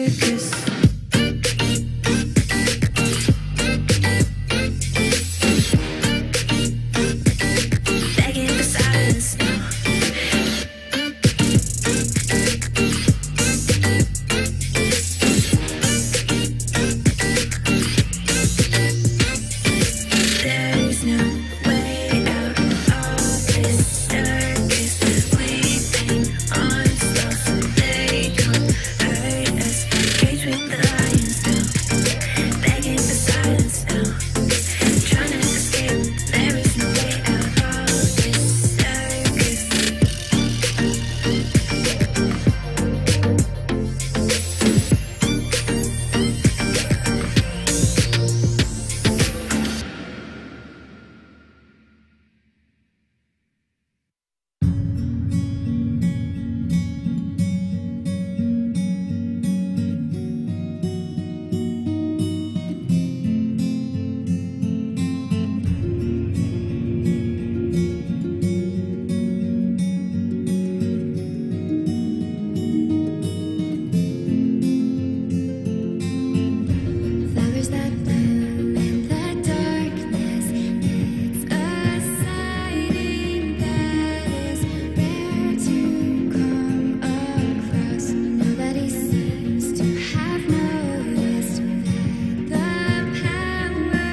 circus. Begging for silence now. There's no way out of this circus. Weeping on stuff so they don't hurt us. Cage with the lions now. Begging for silence now. Trying to escape. There is no way out of this circus. Flowers that bloom in the darkness. It's a sighting that is rare to come across. Nobody seems to have noticed that the power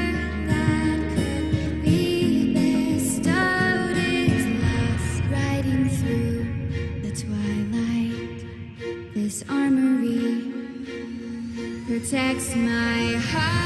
that could be bestowed is lost. Riding through the twilight, this armory protects my heart.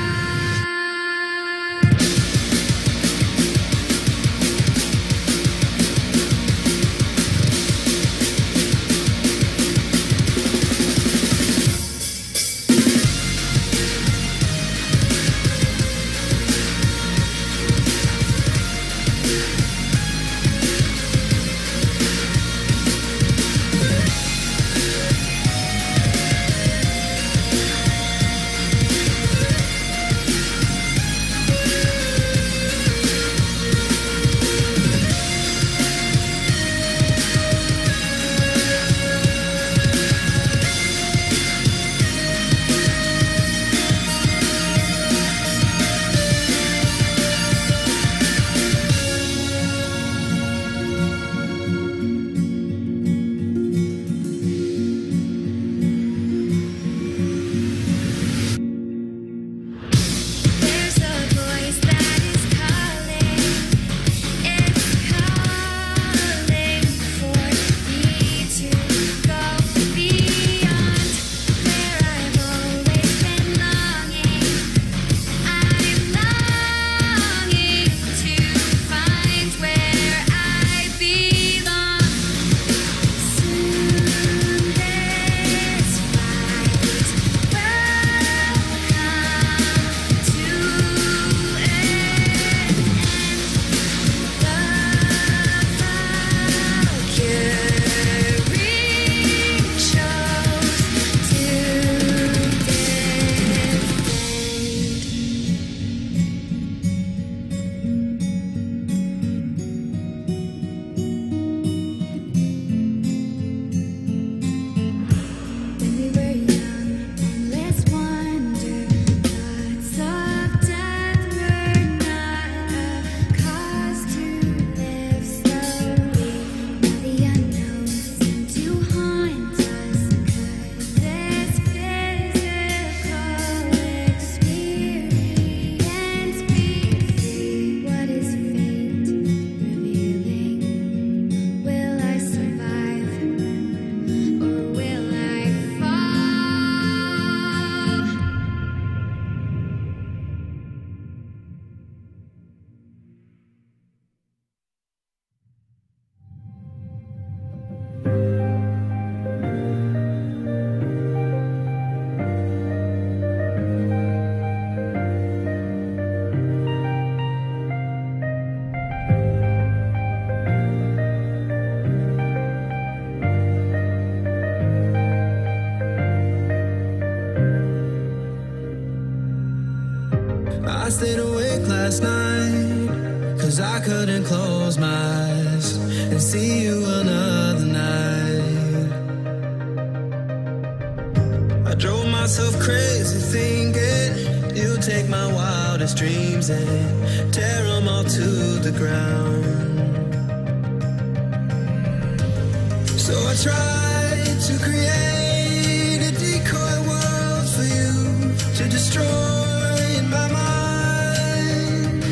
There's a voice that is calling. It's calling for me to go beyond where I've always been longing. I'm longing to find where I belong. Soon this fight will come to when we were young, endless wonder, thoughts of death were not a cause to live slowly. Now the unknown seemed to haunt us. Could this physical experience be free? What is fate revealing? Will I survive? Or will I fall? I stayed awake last night, 'cause I couldn't close my eyes and see you another night. I drove my myself crazy thinking you'll take my wildest dreams and tear them all to the ground. So I tried to create a decoy world for you to destroy in my mind.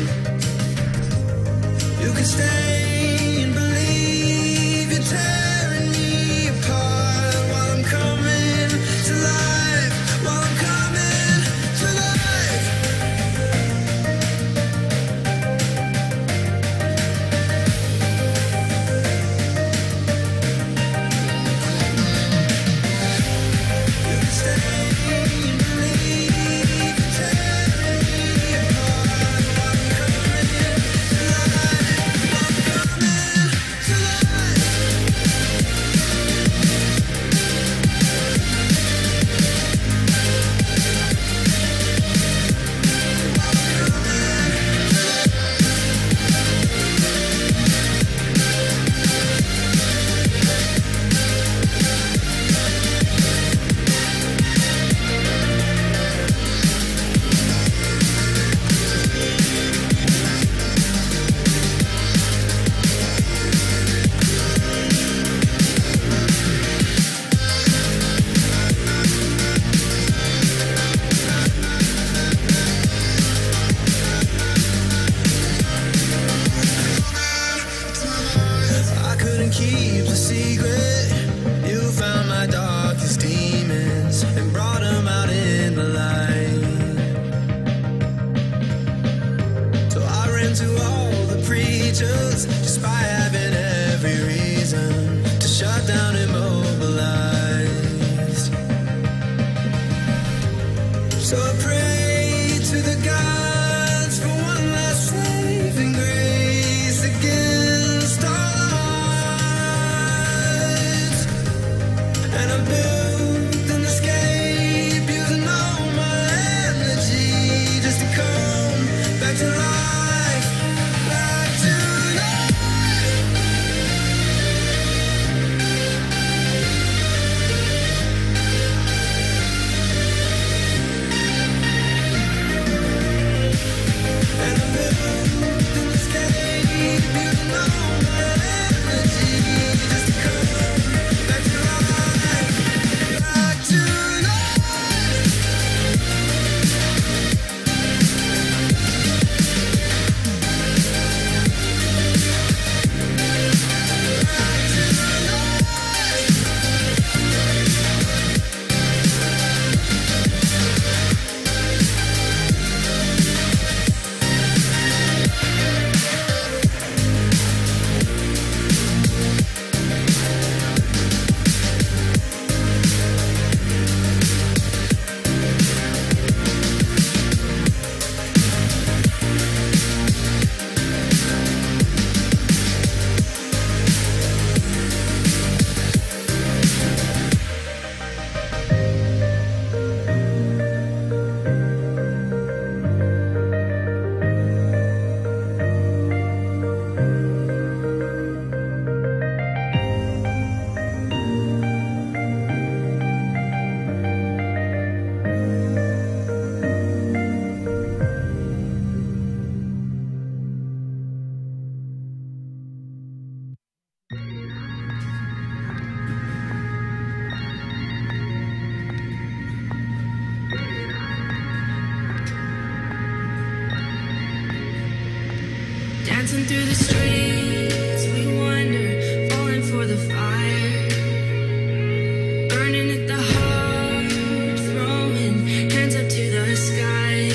You can stay and believe you're tearing me apart while I'm coming to life, while I'm coming to life. You can stay and believe you're tearing me apart while I'm coming to life, while I'm coming to life. I couldn't keep the secret. You found my darkest demons and brought them out in the light. So I ran to all the preachers just by having every reason to shut down and mobilize. So I prayed to the gods for one last saving grace against all odds. And I built an escape using all my energy just to come back to life, back to life. And I built an escape using all my energy just to come back to life, back to life. Dancing through the streets, we wander, falling for the fire. Burning at the heart, throwing hands up to the sky.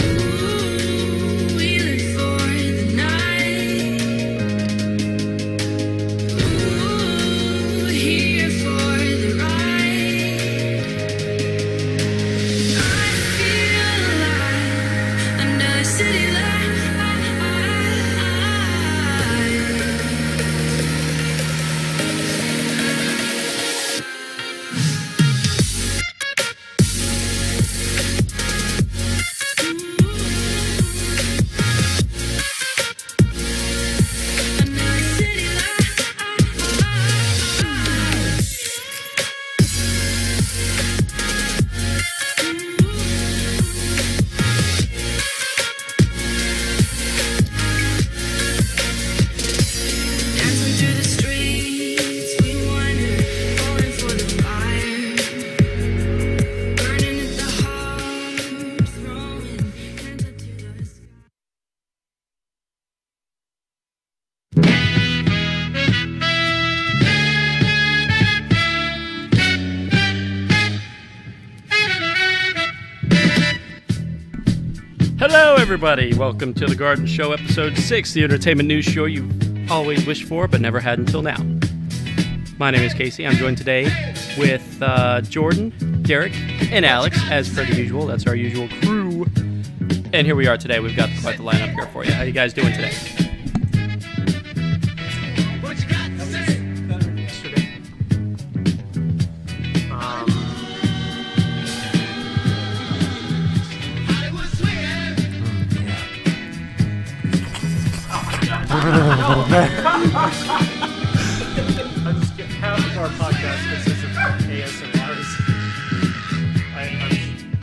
Ooh, we live for the night. Ooh, here for the ride. I feel alive under the city light. Hello, everybody. Welcome to The Garden Show, Episode 6, the entertainment news show you've always wished for but never had until now. My name is Casey. I'm joined today with Jordan, Derek, and Alex, as per the usual. That's our usual crew. And here we are today. We've got quite the lineup here for you. How you guys doing today? Half of our podcast consists of ASMRs.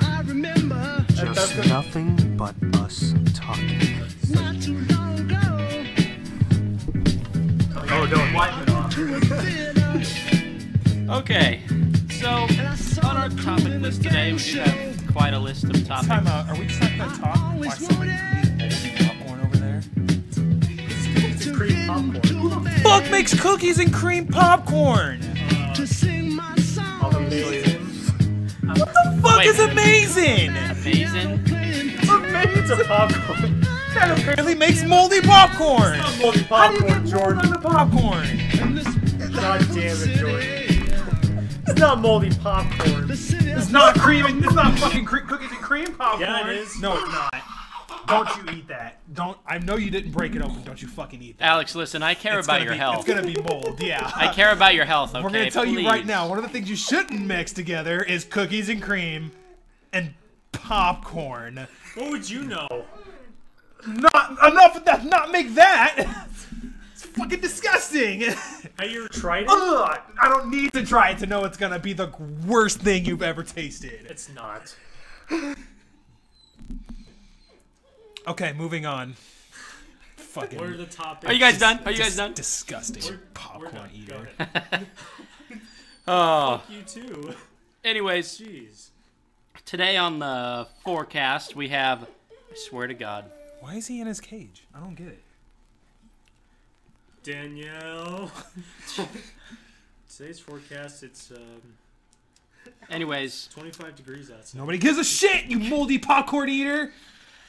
I remember Just nothing but us talking. not too long ago. Oh, don't wipe it off. Okay, so on our topic list today, we do have quite a list of topics. Time out. Are we just not going to talk? Why somebody eating popcorn over there? It's cream popcorn. Fuck makes cookies and cream popcorn? What the fuck Wait. is amazing? Amazing. It's a popcorn. That apparently makes moldy popcorn. Moldy How do you popcorn, get Jordan. mold on the popcorn? God damn it, Jordan. It's not moldy popcorn. It's not cream. It's not fucking cookies and cream popcorn. Yeah, it is. No, it's not. Don't you eat that. Don't. I know you didn't break it open. Don't you fucking eat that. Alex, listen, I care about your health. It's gonna be mold. Yeah. I care about your health, okay? We're gonna tell you right Please. now. One of the things you shouldn't mix together is cookies and cream and popcorn. What would you know? Not enough of that. Not make that. It's fucking disgusting. Have you ever tried it? Ugh, I don't need to try it to know it's gonna be the worst thing you've ever tasted. It's not. Okay, moving on. Fucking. What are the topics? Are you guys done? Are you guys done? Disgusting We're popcorn done. Go eater. ahead. Oh. You too. Anyways, Jeez. today on the forecast, we have, I swear to God, Why is he in his cage? I don't get it. Danielle. Today's forecast, it's anyways, 25 degrees outside. Nobody gives a shit, you moldy popcorn eater.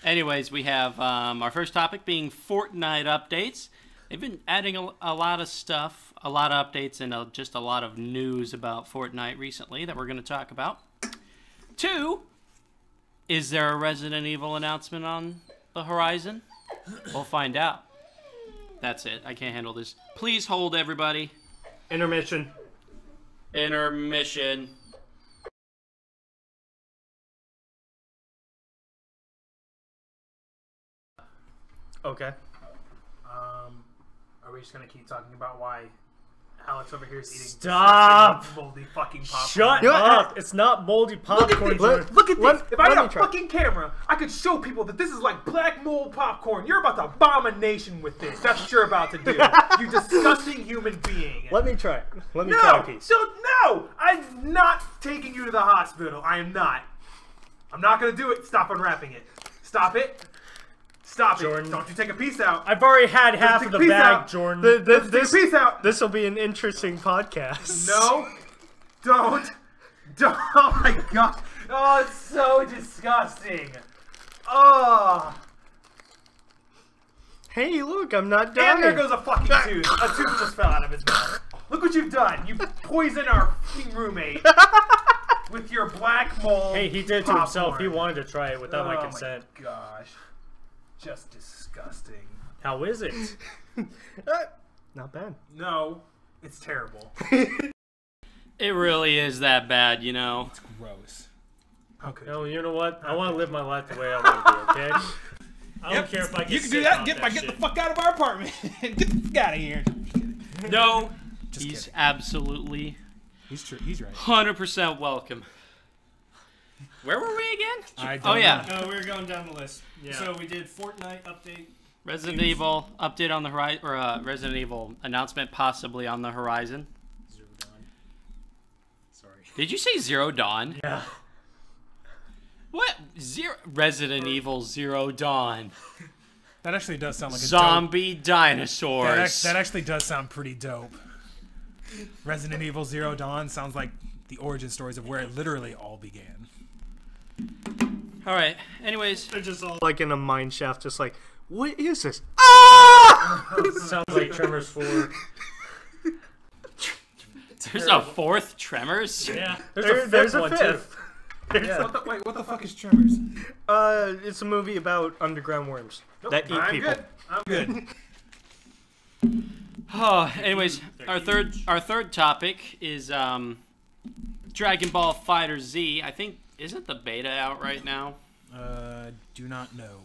we have our first topic being Fortnite updates. They've been adding a lot of stuff, a lot of updates, and just a lot of news about Fortnite recently that we're going to talk about. 2, is there a Resident Evil announcement on the horizon? We'll find out. That's it. I can't handle this. Please hold, everybody. Intermission. Intermission. Okay. Are we just gonna keep talking about why Alex over here is eating Stop! disgusting, moldy fucking popcorn? Shut You know what? up! It's not moldy popcorn. Look at this. Look at Let- this. If I let had me a try. fucking camera, I could show people that this is like black mold popcorn. You're about to bomb a nation with this. That's what you're about to do. You disgusting human being. Let me try. Let me try a No, piece. no. I'm not taking you to the hospital. I am not. I'm not gonna do it. Stop unwrapping it. Stop it. Stop Jordan. it. Don't you take a piece out. I've already had half take of a the piece bag, out. Jordan. Take a piece out. This will be an interesting podcast. No. Don't. Oh my god. Oh, it's so disgusting. Oh. Hey, look, I'm not done. And there goes a fucking tooth. A tooth just fell out of his mouth. Look what you've done. You poisoned our fucking roommate with your black mold. Hey, he did it to himself. He popcorn. wanted to try it without my Oh consent. my gosh. Just disgusting. How is it? Not bad. No, it's terrible. It really is that bad, you know. Gross. Okay. No, you know what? I want to live my life the way I want to be, okay? I don't care if I get You can do sick that. off Get the shit. fuck out of our apartment. Get the fuck out of here. No, Just he's kidding. absolutely He's true. He's right. 100% welcome. Where were we again? I Oh, don't yeah. know. We were going down the list. Yeah. So we did Fortnite update. Resident Evil update on the horizon, or Resident Evil announcement possibly on the horizon. Zero Dawn. Sorry. Did you say Zero Dawn? Yeah. What? Resident Evil Zero Dawn. That actually does sound like a Zombie dope. dinosaurs. That actually does sound pretty dope. Resident Evil Zero Dawn sounds like the origin stories of where it literally all began. All right. Anyways, They're just all like in a mine shaft, just like, what is this? Ah! Sounds like Tremors 4. there's a fourth Tremors. Yeah. There's a one, fifth. What the fuck is Tremors? It's a movie about underground worms that eat I'm people. good. I'm good. Oh, anyways, our third topic is Dragon Ball FighterZ. I think isn't the beta out right now? Do not know.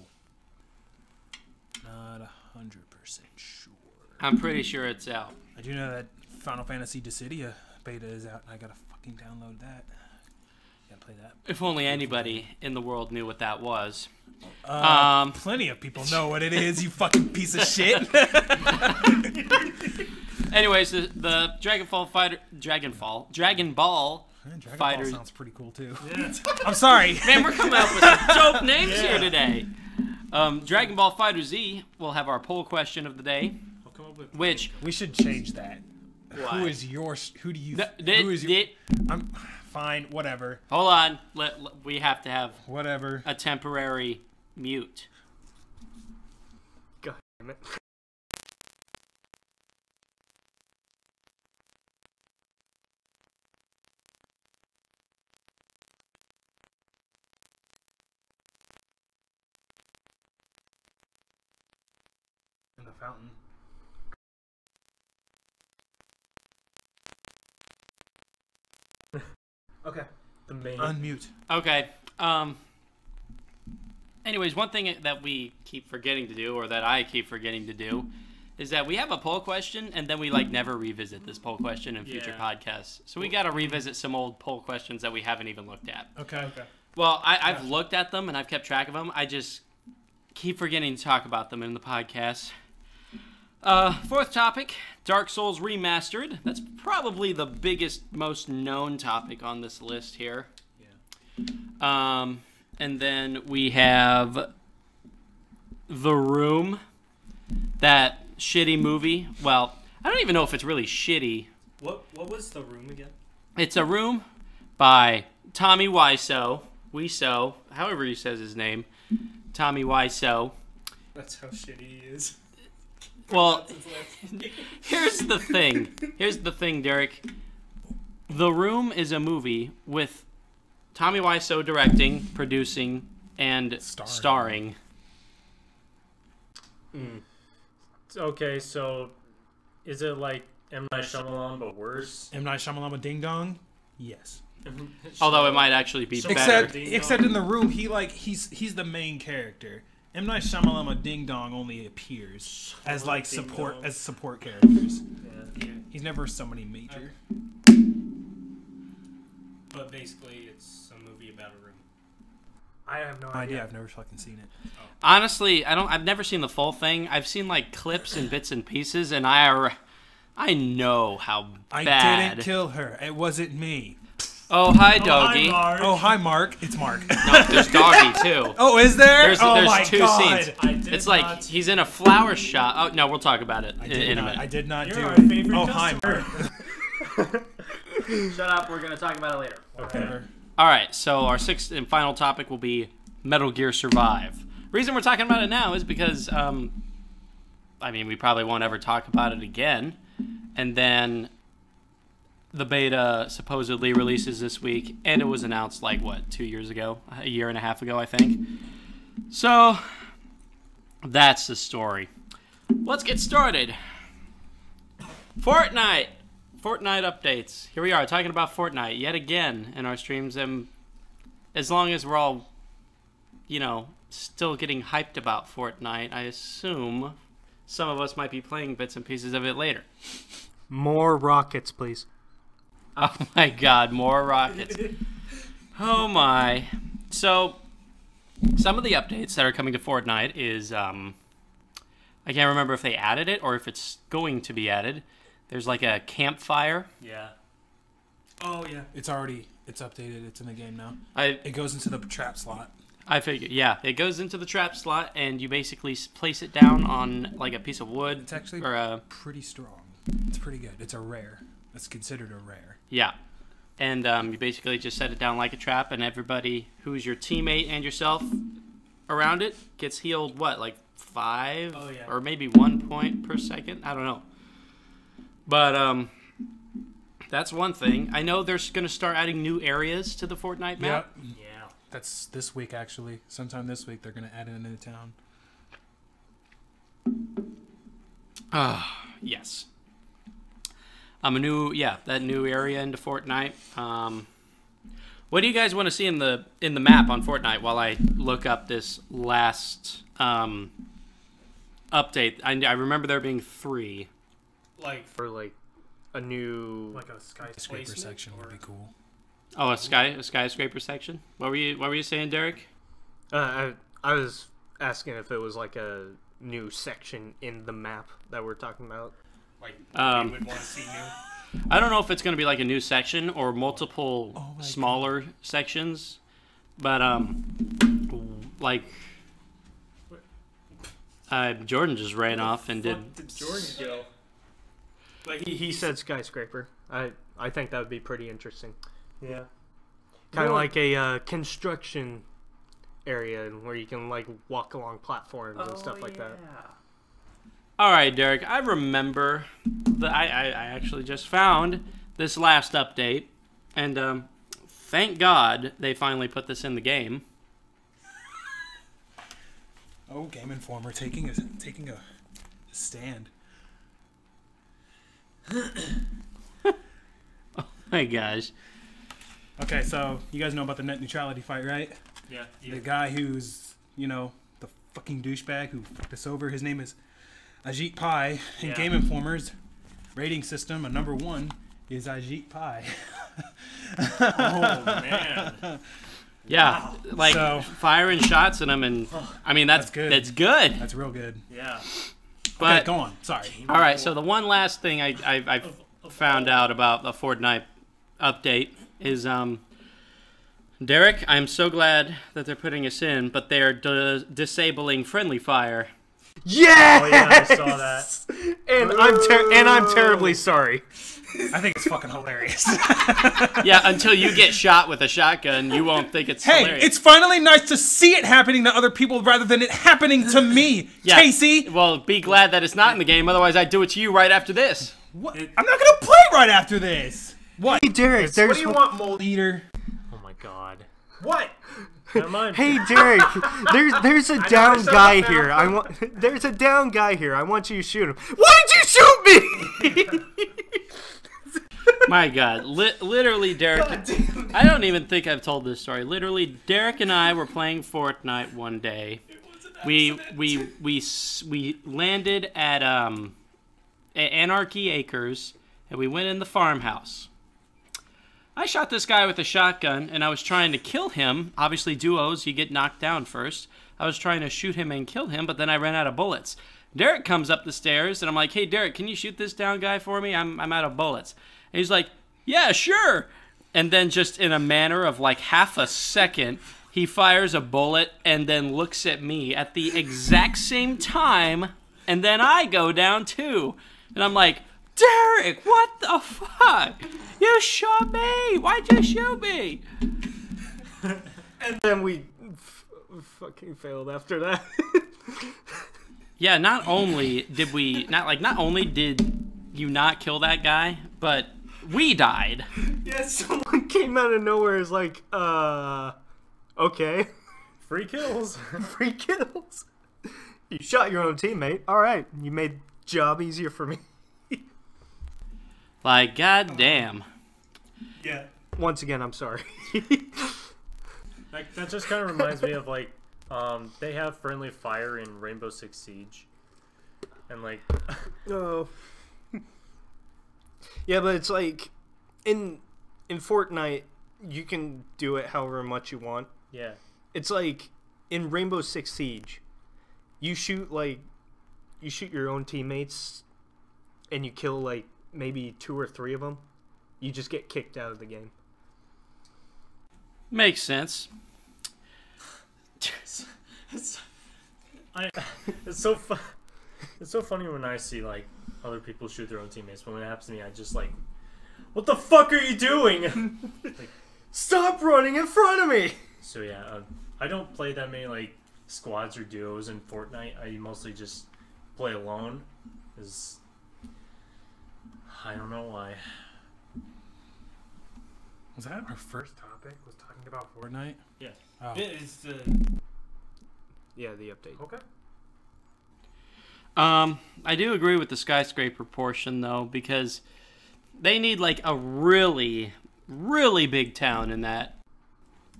Not 100% sure. I'm pretty sure it's out. I do know that Final Fantasy Dissidia beta is out, and I gotta fucking download that. Gotta play that. If only anybody in the world knew what that was. Plenty of people know what it is, you fucking piece of shit. Anyways, the Dragon Ball Dragon Ball Fighters. sounds pretty cool too. I'm sorry. Man, we're coming up with some dope names here today. Dragon Ball FighterZ will have our poll question of the day, I'll come up with which We should change that. Why? Who is yours? Who do you? Th- who is your? th- I'm fine. Whatever. hold on. We have to have Whatever. a temporary mute. God damn it. In the fountain. Okay. the main. Unmute. Okay. Anyways, one thing that we keep forgetting to do, or that I keep forgetting to do, is that we have a poll question, and then we never revisit this poll question in future podcasts. So we got to revisit some old poll questions that we haven't even looked at. Okay. Well, I've looked at them and I've kept track of them. I just keep forgetting to talk about them in the podcast. Fourth topic, Dark Souls Remastered. That's probably the biggest, most known topic on this list here. Yeah. And then we have The Room, that shitty movie. Well, I don't even know if it's really shitty. What was The Room again? It's a room by Tommy Wiseau, however he says his name, Tommy Wiseau. That's how shitty he is. Well, here's the thing, Derek. The Room is a movie with Tommy Wiseau directing, producing, and starring. Okay, so is it like M. Night Shyamalan but worse? M. Night Shyamalan Ding Dong? Yes. Although it might actually be better. Except in The Room, he's the main character. M. Night Shyamalan Ding Dong only appears as like support characters. Yeah. He's never somebody major. But basically, it's a movie about a room. I have no idea. idea. I've never fucking seen it. Honestly, I've never seen the full thing. I've seen clips and bits and pieces, and I know how bad. I didn't kill her. It wasn't me. Oh, hi, Doggy. Oh, hi, Mark. It's Mark. No, there's Doggy too. Oh, is there? There's my two God. scenes. It's like he's in a flower shop. Oh no, we'll talk about it in a minute. I did not You're do our it. favorite Oh, hi, customer. Mark. Shut up. We're gonna talk about it later. Whatever. All right. So our sixth and final topic will be Metal Gear Survive. Reason we're talking about it now is because, we probably won't ever talk about it again, and then the beta supposedly releases this week, and it was announced 2 years ago, a year and a half ago, I think. So that's the story. Let's get started. Fortnite updates. Here we are talking about Fortnite yet again in our streams, and as long as we're all, still getting hyped about Fortnite, I assume some of us might be playing bits and pieces of it later. More rockets, please. Oh my god, more rockets. Oh my. So, some of the updates that are coming to Fortnite is, I can't remember if they added it or if it's going to be added. There's a campfire. Yeah. Oh, yeah. It's updated. It's in the game now. It It goes into the trap slot. I figured, yeah. It goes into the trap slot, and you basically place it down on a piece of wood. It's actually or pretty strong. It's pretty good. It's a rare. It's considered a rare. Yeah. and you basically just set it down like a trap, and everybody who's your teammate and yourself around it gets healed. What, like 5 Oh, yeah. or maybe 1 point per second? I don't know. But that's one thing. I know they're going to start adding new areas to the Fortnite map. Yep. Yeah. That's this week, actually. Sometime this week, they're going to add it into the town. Yes. That new area into Fortnite. What do you guys want to see in the map on Fortnite while I look up this last update? I remember there being 3. Like for like a new Like a Scraper skyscraper section would be cool. Oh, a skyscraper section. What were you saying, Derek? I was asking if it was like a new section in the map that we're talking about. Like, Um, we would want to see new. I don't know if it's going to be like a new section or multiple smaller sections, but like Jordan just ran off and did. Fuck did Jordan go? Like he said skyscraper. I think that would be pretty interesting. Yeah. Kind of like a construction area where you can like walk along platforms and stuff like that. All right, Derek. I remember I actually just found this last update, and thank God they finally put this in the game. Oh, Game Informer taking a stand. My gosh. Okay, so you guys know about the net neutrality fight, right? Yeah. The guy who's, the fucking douchebag who fucked us over, his name is Ajit Pai. In Yeah. Game Informer's rating system, a number 1 is Ajit Pai. Oh man. Yeah, like So- firing shots at him, and I mean that's good. That's good. That's real good. Yeah. But Okay, go on. Sorry. all right, so the one last thing I found out about the Fortnite update is Derek, I'm so glad that they're putting us in, but they're disabling friendly fire. Yes! Oh yeah, I saw that. And I'm terribly sorry. I think it's fucking hilarious. Yeah, until you get shot with a shotgun, you won't think it's Hey, hilarious. it's finally nice to see it happening to other people rather than it happening to me, Yeah, Casey. Well, be glad that it's not in the game, otherwise I'd do it to you right after this. What? I'm not gonna play right after this. What? Hey Derek, What do you want, Moldy? Eater. Oh my god. What? Never mind. Hey Derek, there's a down shut guy up now. here. There's a down guy here. I want you to shoot him. Why did you shoot me? My God, literally, Derek. I don't even think I've told this story. Literally, Derek and I were playing Fortnite one day. We landed at Anarchy Acres, and we went in the farmhouse. I shot this guy with a shotgun, and I was trying to kill him. Obviously, duos, you get knocked down first. I was trying to shoot him and kill him, but then I ran out of bullets. Derek comes up the stairs, and I'm like, hey, Derek, can you shoot this down guy for me? I'm out of bullets. And he's like, yeah, sure. And then just in a manner of like half a second, he fires a bullet and then looks at me at the exact same time, and then I go down too. And I'm like, Derek, what the fuck? You shot me! Why'd you shoot me? And then we fucking failed after that. Yeah, not only did you not kill that guy, but we died. Yeah, someone came out of nowhere. Is like, okay, Free kills. free kills. You shot your own teammate. All right, you made job easier for me. Like, goddamn. Yeah. Once again, I'm sorry. Like that just kind of reminds me of like, they have friendly fire in Rainbow Six Siege, and like, Oh. Yeah, but it's like in Fortnite, you can do it however much you want. yeah, It's like in Rainbow Six Siege, you shoot your own teammates, and you kill like maybe 2 or 3 of them. You just get kicked out of the game. Makes sense. it's so funny when I see like other people shoot their own teammates. But when it happens to me, I just like What the fuck are you doing? Stop running in front of me! So yeah, I don't play that many like squads or duos in Fortnite. I mostly just play alone. Cause I don't know why. Was that our first topic? Was talking about Fortnite? Yeah. Oh. It's Yeah, the update. okay. I do agree with the skyscraper portion though, because they need like a really, really big town in that,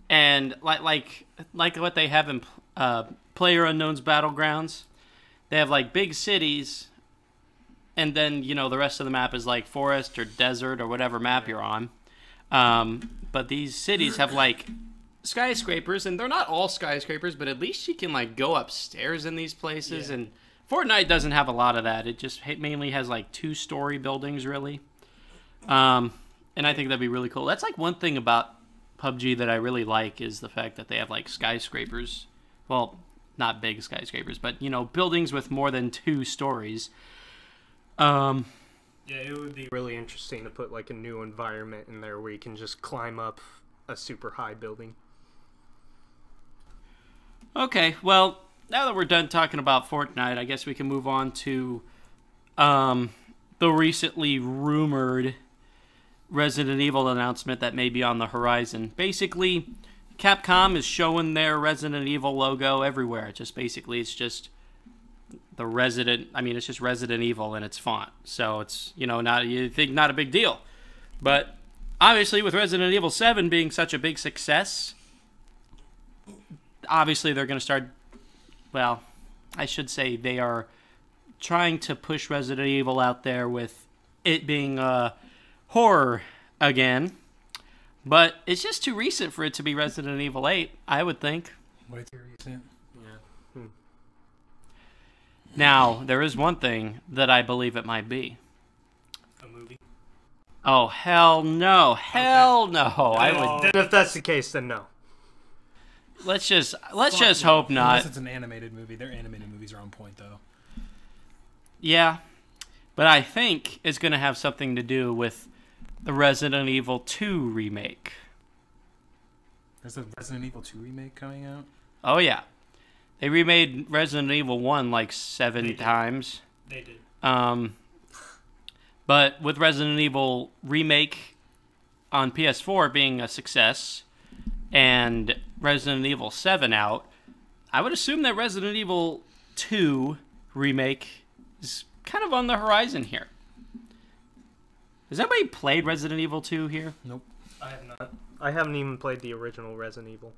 and like what they have in PlayerUnknown's Battlegrounds, they have like big cities, and then you know the rest of the map is like forest or desert or whatever map you're on. But these cities have like skyscrapers, and they're not all skyscrapers, but at least you can like go upstairs in these places. And Fortnite doesn't have a lot of that. It just mainly has like 2-story buildings, really. And I think that'd be really cool. That's like one thing about PUBG that I really like is the fact that they have like skyscrapers. Well, not big skyscrapers, but you know, buildings with more than 2 stories. Yeah, it would be really interesting to put like a new environment in there where you can just climb up a super high building. Okay, well, now that we're done talking about Fortnite, I guess we can move on to the recently rumored Resident Evil announcement that may be on the horizon. Basically, Capcom is showing their Resident Evil logo everywhere. It's just the it's just Resident Evil in its font. So it's, you know, not a big deal. But obviously with Resident Evil 7 being such a big success, obviously they're going to start, well, I should say they are trying to push Resident Evil out there with it being horror again. But it's just too recent for it to be Resident Evil 8, I would think. Way too recent. Now, there is one thing that I believe it might be. A movie? Oh, hell no. Hell no. I would. Then if that's the case, then no. Let's just hope Unless not. it's an animated movie. Their animated movies are on point, though. Yeah. But I think it's going to have something to do with the Resident Evil 2 remake. There's a Resident Evil 2 remake coming out? Oh, yeah. They remade Resident Evil 1 like 7 times. They did. But with Resident Evil remake on PS4 being a success and Resident Evil 7 out, I would assume that Resident Evil 2 remake is kind of on the horizon here. Has anybody played Resident Evil 2 here? Nope. I have not. I haven't even played the original Resident Evil.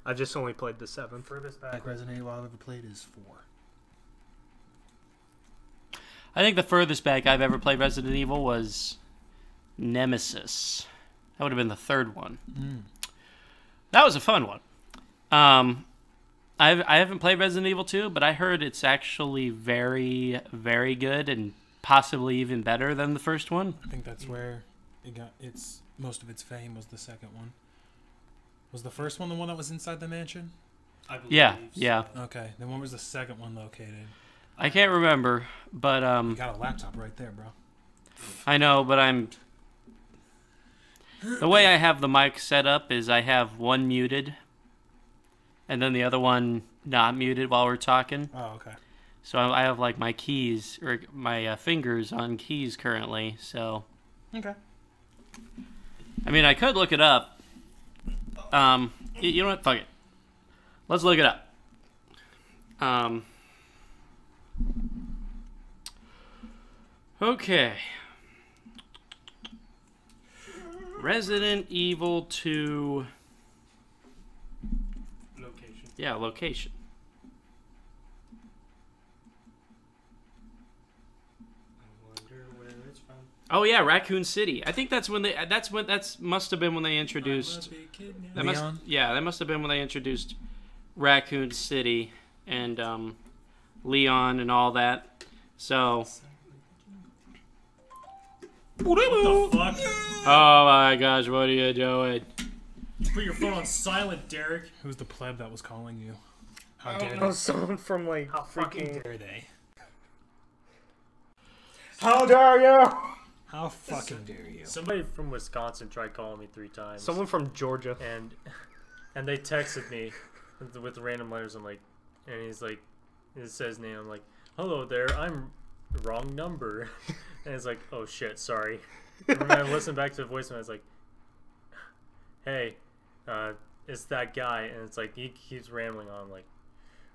I've just only played the 7th. Furthest back. Like Resident Evil I've ever played is 4. I think the furthest back I've ever played Resident Evil was Nemesis. That would have been the 3rd one. That was a fun one. I haven't played Resident Evil 2, but I heard it's actually very, very good and possibly even better than the first one. I think that's where it got most of its fame was the second one. Was the first one the one that was inside the mansion? I believe Yeah, so. yeah. Okay, then where was the second one located? I can't remember, but You got a laptop right there, bro. I know, but the way I have the mic set up is I have one muted and then the other one not muted while we're talking. Oh, okay. So I have like my keys or my fingers on keys currently. So Okay. I mean, I could look it up. You know what? Fuck it. Let's look it up. Okay. Resident Evil 2. Location. Yeah, location. I wonder where it's from. Oh yeah, Raccoon City. I think that's must have been when they introduced. That must have been when they introduced Raccoon City and Leon and all that. So. What the fuck? Oh my gosh, what are you doing? Put your phone on silent, Derek. Who's the pleb that was calling you? How I dare don't they? know, someone from like How fucking freaking. dare they? How dare you? How fucking dare you? Somebody from Wisconsin tried calling me 3 times. Someone from Georgia. And they texted me with random letters. I'm like, and he's like, it says name. I'm like, hello there, I'm wrong number. And it's like, oh shit, sorry. And when I listened back to the voicemail, it's like, hey, it's that guy. And it's like, he keeps rambling on. I'm like,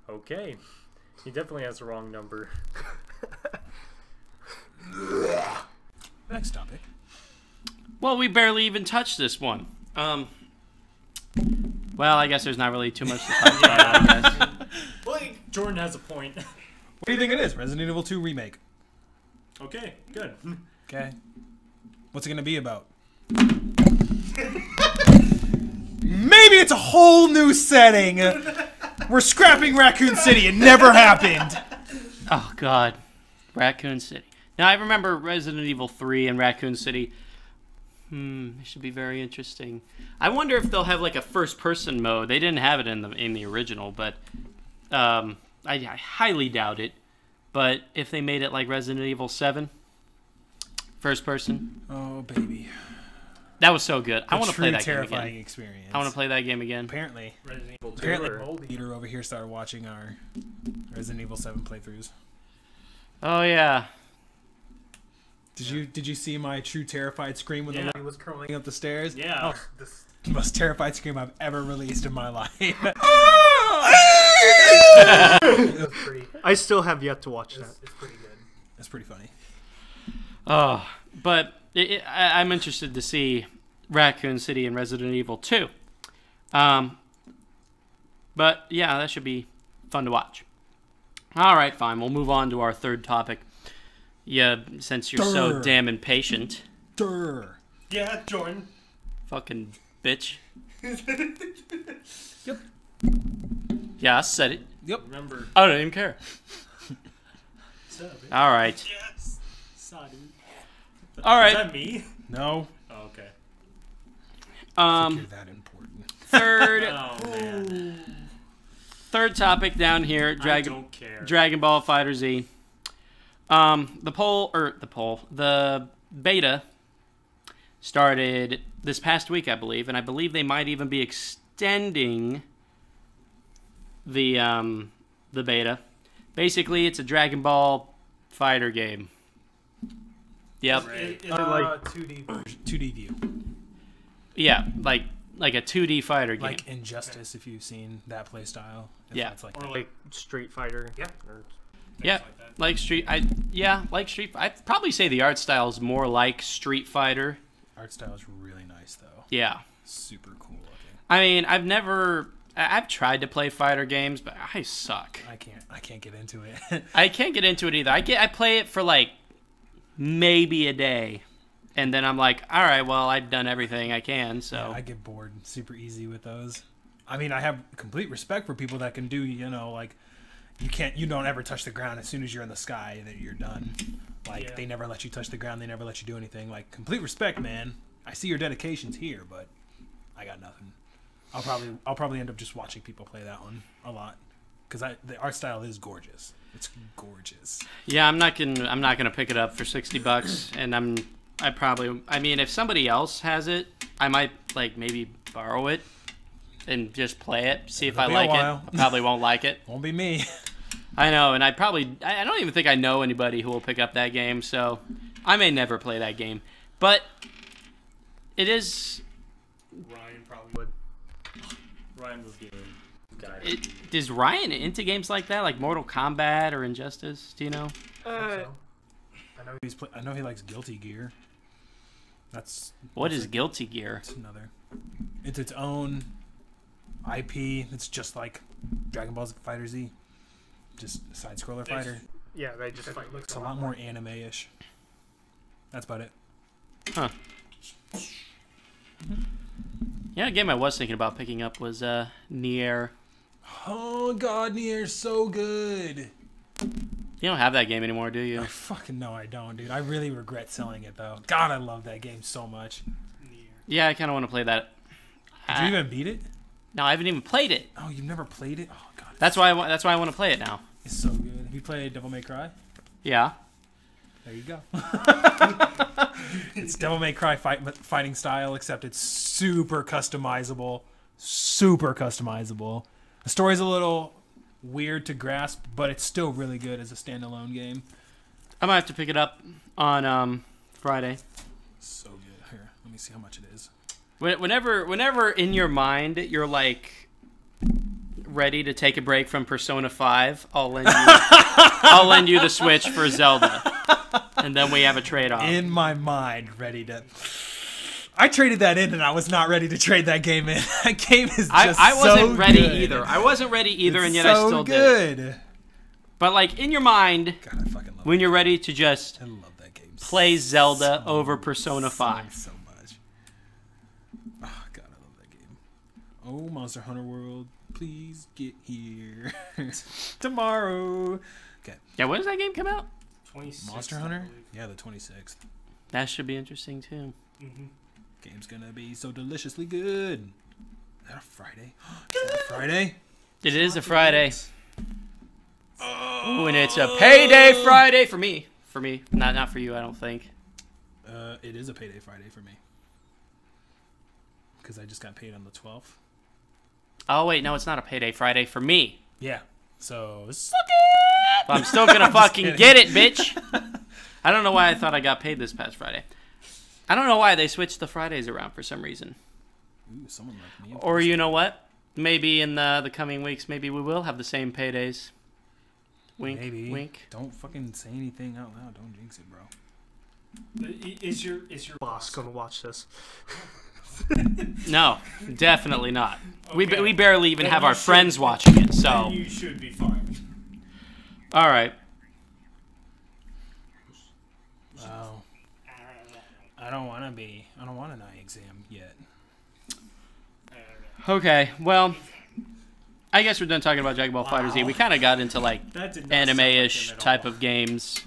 okay, he definitely has the wrong number. Next topic. Well, we barely even touched this one. Well, I guess there's not really too much to talk about, I guess. Like, Jordan has a point. What do you think it is? Resident Evil 2 remake. Okay, good. Okay. What's it gonna be about? Maybe it's a whole new setting. We're scrapping Raccoon City. It never happened. Oh, God. Raccoon City. Now, I remember Resident Evil 3 and Raccoon City. It should be very interesting. I wonder if they'll have, like, a first-person mode. They didn't have it in the original, but I highly doubt it. But if they made it like Resident Evil 7, first person. Oh, baby. That was so good. I want to play that game terrifying again. experience. I want to play that game again. Apparently. Resident Evil 2 Apparently, or Moldy. Peter over here started watching our Resident Evil 7 playthroughs. Oh, yeah. Did you see my true terrified scream when the lady was curling up the stairs? Yeah. Oh, the most terrified scream I've ever released in my life. It was pretty, I still have yet to watch that. it's pretty good. That's pretty funny. Oh, but I'm interested to see Raccoon City and Resident Evil 2. But yeah, that should be fun to watch. All right, fine. We'll move on to our third topic. Yeah, since you're so Durr. damn impatient. Durr. Yeah, Jordan. Fucking bitch. Yep. Yeah, I said it. Yep. Remember. I don't even care. All right. Yes. Sorry. All Is right. that me? No. Oh, okay. You're that important. Third Oh, man. third topic down here. I don't care. Dragon Ball FighterZ. The beta started this past week, I believe, and I believe they might even be extending the beta. Basically, it's a Dragon Ball fighter game. Yep. Right. It's like 2D version. 2D view. Yeah, like a 2D fighter game. Like Injustice, if you've seen that play style. Yeah. It's like Or that. Like Street Fighter. Yeah. Or, Yeah, like Street. I'd probably say the art style is more like Street Fighter. Art style is really nice, though. Yeah. Super cool looking. I mean, I've tried to play fighter games, but I suck. I can't get into it. I can't get into it either. I play it for like maybe a day, and then I'm like, all right, well, I've done everything I can, so. I get bored super easy with those. I mean, I have complete respect for people that can do, like, you don't ever touch the ground. As soon as you're in the sky, that you're done. Like, Yeah. they never let you touch the ground. They never let you do anything. Like, complete respect, man. I see your dedications here, but I got nothing. I'll probably end up just watching people play that one a lot, because the art style is gorgeous. It's gorgeous. Yeah, I'm not gonna pick it up for $60, and I mean, if somebody else has it, I might maybe borrow it and just play it, see if I It'll be a like it. while. I probably won't like it. Won't be me. I know, and I don't even think I know anybody who will pick up that game, so I may never play that game. But it is. Ryan probably would. Ryan would be the guy. Is Ryan into games like that, like Mortal Kombat or Injustice? Do you know? So. I know he likes Guilty Gear. That's What is Guilty Gear? It's another. It's its own IP. It's just like Dragon Ball FighterZ, just a side scroller fighter. yeah, they just fight. It's a lot more anime-ish. That's about it. Huh. Yeah, a game I was thinking about picking up was Nier. Oh god, Nier's so good. You don't have that game anymore, do you? I fucking no, I don't, dude. I really regret selling it though. God, I love that game so much. Yeah, I kind of want to play that. Did you even beat it? No, I haven't even played it. Oh, you've never played it? Oh god, That's why I want to play it now. it's so good. Have you played Devil May Cry? Yeah. There you go. It's Devil May Cry fighting style, except it's super customizable. Super customizable. The story's a little weird to grasp, but it's still really good as a standalone game. I might have to pick it up on Friday. So good. Here, let me see how much it is. Whenever in your mind you're like ready to take a break from Persona 5, I'll lend you the Switch for Zelda, and then we have a trade-off. In my mind, ready to. I traded that in, and I was not ready to trade that game in. That game is just I wasn't so ready good. either. I wasn't ready either, It's and yet so I still did. good. But like in your mind, God, I fucking love when that you're game. ready to just I love that game. play Zelda over Persona 5. So much. Oh God, I love that game. Oh, Monster Hunter World, please get here tomorrow. Okay, Yeah, when does that game come out? 26th, Monster I Hunter. believe. Yeah, the 26th. That should be interesting too. Game's gonna be so deliciously good. Is that a Friday? Is that a Friday? It is a Friday. Ooh, and it's a payday Friday for me. For me, not for you, I don't think. It is a payday Friday for me. Because I just got paid on the 12th. Oh wait, no, it's not a payday Friday for me. Yeah. So suck But I'm still gonna fucking kidding. get it, bitch. I don't know why I thought I got paid this past Friday. I don't know why they switched the Fridays around for some reason. Ooh, someone like me. Or you know what? Maybe in the coming weeks, maybe we will have the same paydays. Wink, Maybe. wink. Don't fucking say anything out loud. Don't jinx it, bro. Is your Boss gonna watch this. No, definitely not. Okay. We barely even Then have you our should- friends watching it. then So, you should be fine. all right. Wow. I don't want an eye exam yet. Okay, well, I guess we're done talking about Dragon Ball FighterZ. We kind of got into like That did not sound like anime-ish him at type all. of games.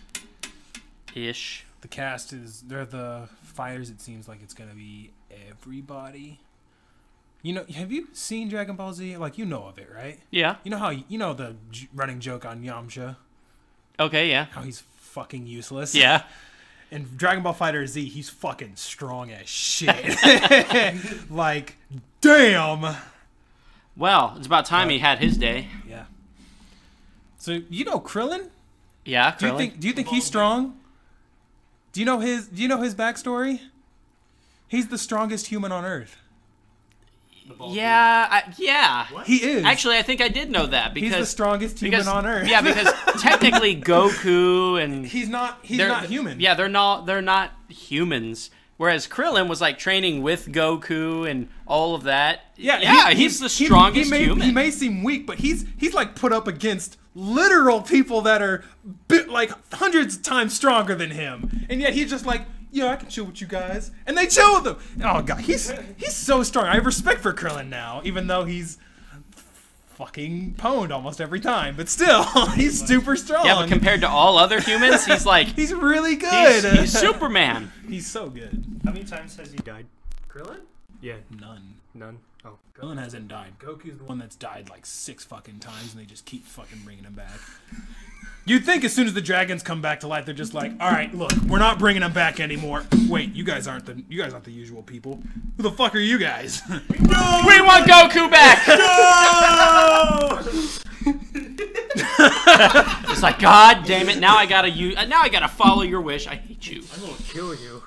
Ish. The cast they're the fighters. It seems like it's gonna be everybody. You know, have you seen Dragon Ball Z? Like, you know of it, right? Yeah. You know how the running joke on Yamcha, Okay, yeah. how he's fucking useless. Yeah. In Dragon Ball FighterZ, he's fucking strong as shit. Like, damn. Well, it's about time he had his day. Yeah. So you know Krillin? Yeah, Do you Krillin. think he's strong? Do you know his backstory? He's the strongest human on Earth. Yeah. He is. Actually, I think I did know that he's the because strongest human on Earth. yeah, because technically Goku and he's not human. Yeah, they're not humans. Whereas Krillin was like training with Goku and all of that. Yeah, he's the strongest human. He may seem weak, but he's like put up against literal people that are like hundreds of times stronger than him, and yet he's just like, yeah, I can chill with you guys, and they chill with him. Oh god, he's so strong. I have respect for Krillin now, even though he's fucking pwned almost every time, but still, he's super strong. Yeah, but compared to all other humans, he's like he's really good. he's Superman. He's so good. How many times has he died? Krillin? Yeah, None. Oh, Krillin hasn't died. Goku's the one that's died like 6 fucking times, and they just keep fucking bringing him back. You'd think as soon as the dragons come back to life, they're just like, all right, look, we're not bringing them back anymore. Wait, you guys aren't the usual people. Who the fuck are you guys? We want Goku back. It's like, God damn it! Now I gotta follow your wish. I hate you. I'm gonna kill you.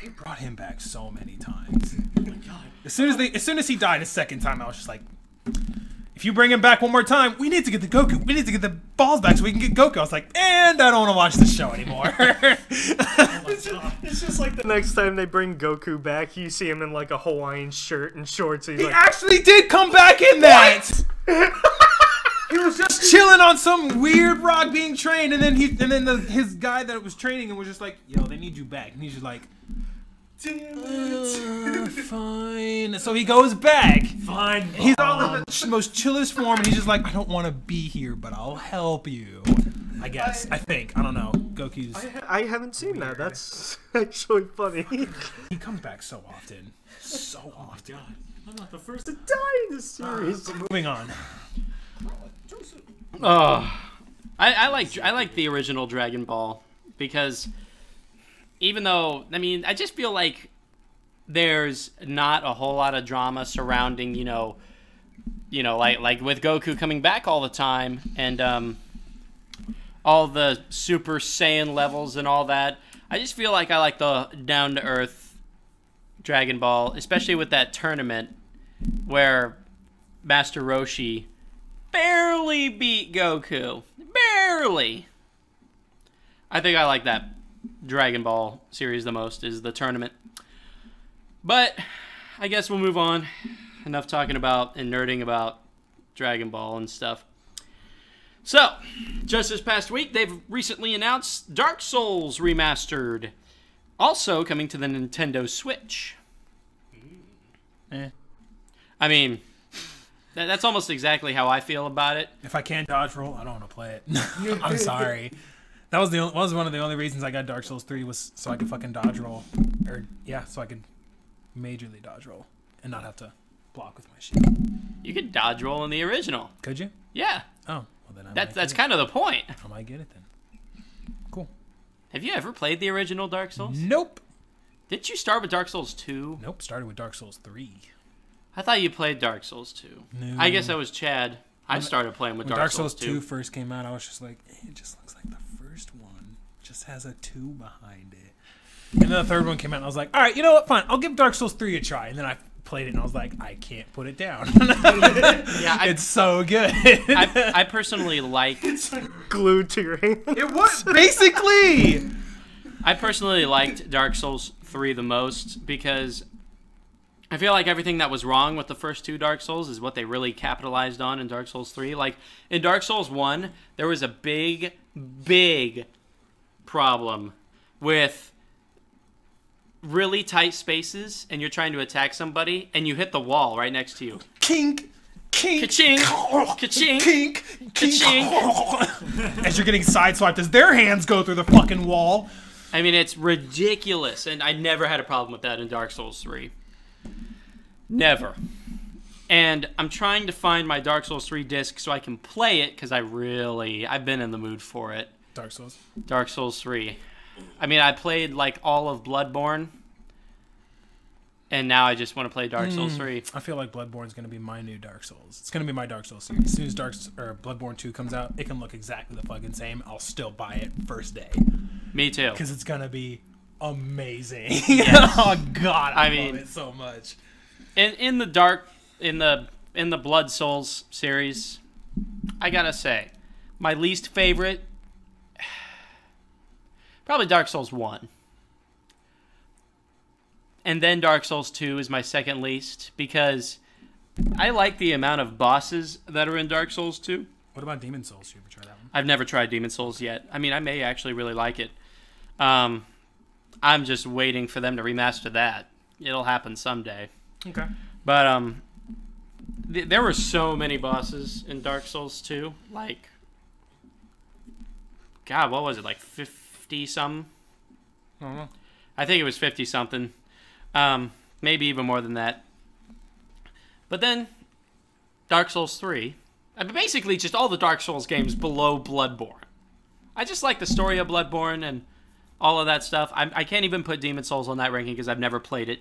They brought him back so many times. Oh my god! As soon as he died a second time, I was just like, if you bring him back one more time, we need to get the Goku. We need to get the balls back so we can get Goku. I was like, and I don't want to watch the show anymore. It's just like the next time they bring Goku back, you see him in like a Hawaiian shirt and shorts. And he's He like, actually did come back in that. He was just chilling on some weird rock being trained, and then his guy that was training him was just like, "Yo, they need you back," and he's just like, fine. So he goes back. Fine. He's all in the most chillest form, and he's just like, I don't want to be here, but I'll help you. I guess. I think. I don't know. Goku's. I haven't seen that. That's actually funny. He comes back so often. So often. I'm not the first to die in this series. Moving on. Oh, I like the original Dragon Ball because even though, I mean, I just feel like there's not a whole lot of drama surrounding, like with Goku coming back all the time and all the Super Saiyan levels and all that. I just feel like I like the down-to-earth Dragon Ball, especially with that tournament where Master Roshi barely beat Goku. Barely. I think I like that Dragon Ball series the most, is the tournament. But I guess we'll move on. Enough talking about and nerding about Dragon Ball and stuff. So, just this past week, they've recently announced Dark Souls Remastered. Also coming to the Nintendo Switch. I mean, that's almost exactly how I feel about it. If I can't dodge roll, I don't want to play it. I'm sorry. That was one of the only reasons I got Dark Souls 3 was so I could fucking dodge roll. So I could majorly dodge roll and not have to block with my shield. You could dodge roll in the original. Could you? Yeah. Oh, well then That's kind of the point. I might get it then. Cool. Have you ever played the original Dark Souls? Nope. Didn't you start with Dark Souls 2? Nope. Started with Dark Souls 3. I thought you played Dark Souls 2. No. I guess I was Chad. I started playing with When Dark Souls Souls 2 2. first came out, I was just like, it just looks like the first one. Just has a 2 behind it. And then the third one came out, and I was like, all right, you know what? Fine. I'll give Dark Souls 3 a try. And then I played it, and I was like, I can't put it down. Yeah, it's so good. I personally like... Glued to your hand. It was. Basically! I personally liked Dark Souls 3 the most because I feel like everything that was wrong with the first 2 Dark Souls is what they really capitalized on in Dark Souls 3. Like, in Dark Souls 1, there was a big problem with really tight spaces, and you're trying to attack somebody, and you hit the wall right next to you. Kink! Kink! Ka-ching! Ka-ching! Kink! Ka-ching! As you're getting sideswiped as their hands go through the fucking wall. I mean, it's ridiculous, and I never had a problem with that in Dark Souls 3. Never. And I'm trying to find my Dark Souls 3 disc so I can play it, because I've been in the mood for it. Dark Souls? Dark Souls 3. I mean, I played, like, all of Bloodborne, and now I just want to play Dark Souls 3. I feel like Bloodborne's going to be my new Dark Souls. It's going to be my Dark Souls series. As soon as Bloodborne 2 comes out, it can look exactly the fucking same. I'll still buy it first day. Me too. Because it's going to be amazing. Yes. Oh, God. I mean, love it so much. In the Blood Souls series, I gotta say, my least favorite, probably Dark Souls 1. And then Dark Souls 2 is my second least, because I like the amount of bosses that are in Dark Souls 2. What about Demon Souls? You ever try that one? I've never tried Demon Souls yet. I mean, I may actually really like it. I'm just waiting for them to remaster that. It'll happen someday. Okay. But there were so many bosses in Dark Souls 2. Like, God, what was it? Like 50-something? I don't know. I think it was 50-something. Maybe even more than that. But then, Dark Souls 3. I mean, basically, just all the Dark Souls games below Bloodborne. I just like the story of Bloodborne and all of that stuff. I can't even put Demon Souls on that ranking because I've never played it.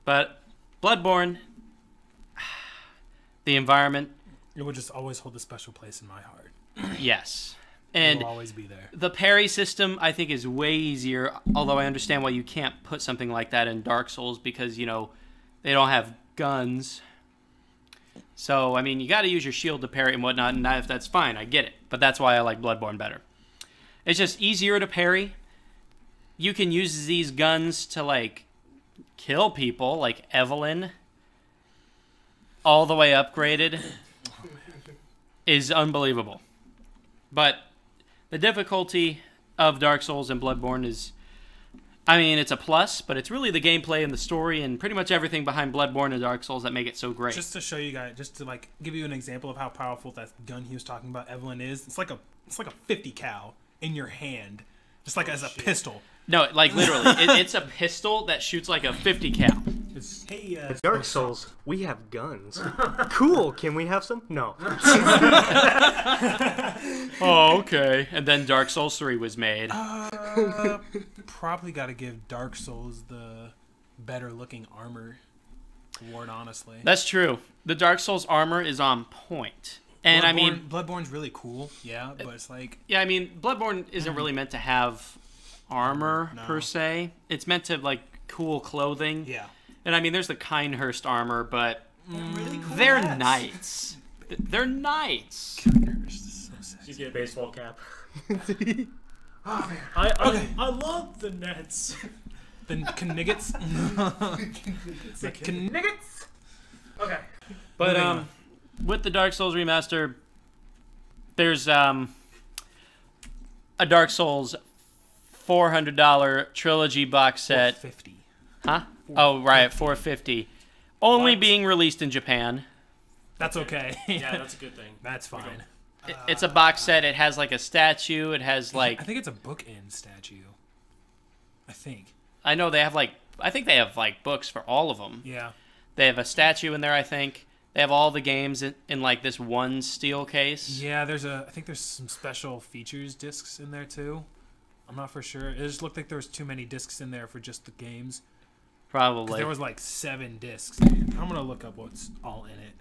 But Bloodborne, the environment. It will just always hold a special place in my heart. Yes. It And will always be there. the parry system, I think, is way easier, although I understand why you can't put something like that in Dark Souls because, you know, they don't have guns. So, I mean, you got to use your shield to parry and whatnot, and that's fine. I get it. But that's why I like Bloodborne better. It's just easier to parry. You can use these guns to, like, kill people, like Evelyn, all the way upgraded, is unbelievable. But the difficulty of Dark Souls and Bloodborne is, I mean, it's a plus, but it's really the gameplay and the story and pretty much everything behind Bloodborne and Dark Souls that make it so great. Just to show you guys, just to like give you an example of how powerful that gun he was talking about, Evelyn is. It's like a 50 cal in your hand, just like as a pistol. No, like literally, it's a pistol that shoots like a 50 cal. Hey, Dark Souls, we have guns. Cool. Can we have some? No. Oh, okay. And then Dark Souls 3 was made. Probably got to give Dark Souls the better looking armor award, honestly. That's true. The Dark Souls armor is on point. And I mean, Bloodborne's really cool, yeah, but it's like, yeah, I mean, Bloodborne isn't really meant to have armor per se. It's meant to like cool clothing. yeah. And I mean, there's the Kinehurst armor, but Really cool they're hats. knights. They're knights. So sexy. You get a baseball cap. Oh man. I love the Nets. The Kniggets. The Niggets. Okay. But Moving on. with the Dark Souls remaster, there's a Dark Souls $400 trilogy box set. 50. Huh? Oh, right, $450. Only being released in Japan. That's okay. Yeah, that's a good thing. That's fine. It's a box set. It has like a statue. It has like I think it's a bookend statue. I think. I know they have like I think they have like books for all of them. Yeah. They have a statue in there. I think they have all the games in like this one steel case. Yeah, I think there's some special features discs in there too. I'm not for sure. It just looked like there was too many discs in there for just the games. 'Cause Probably. there was like 7 discs. I'm gonna look up what's all in it.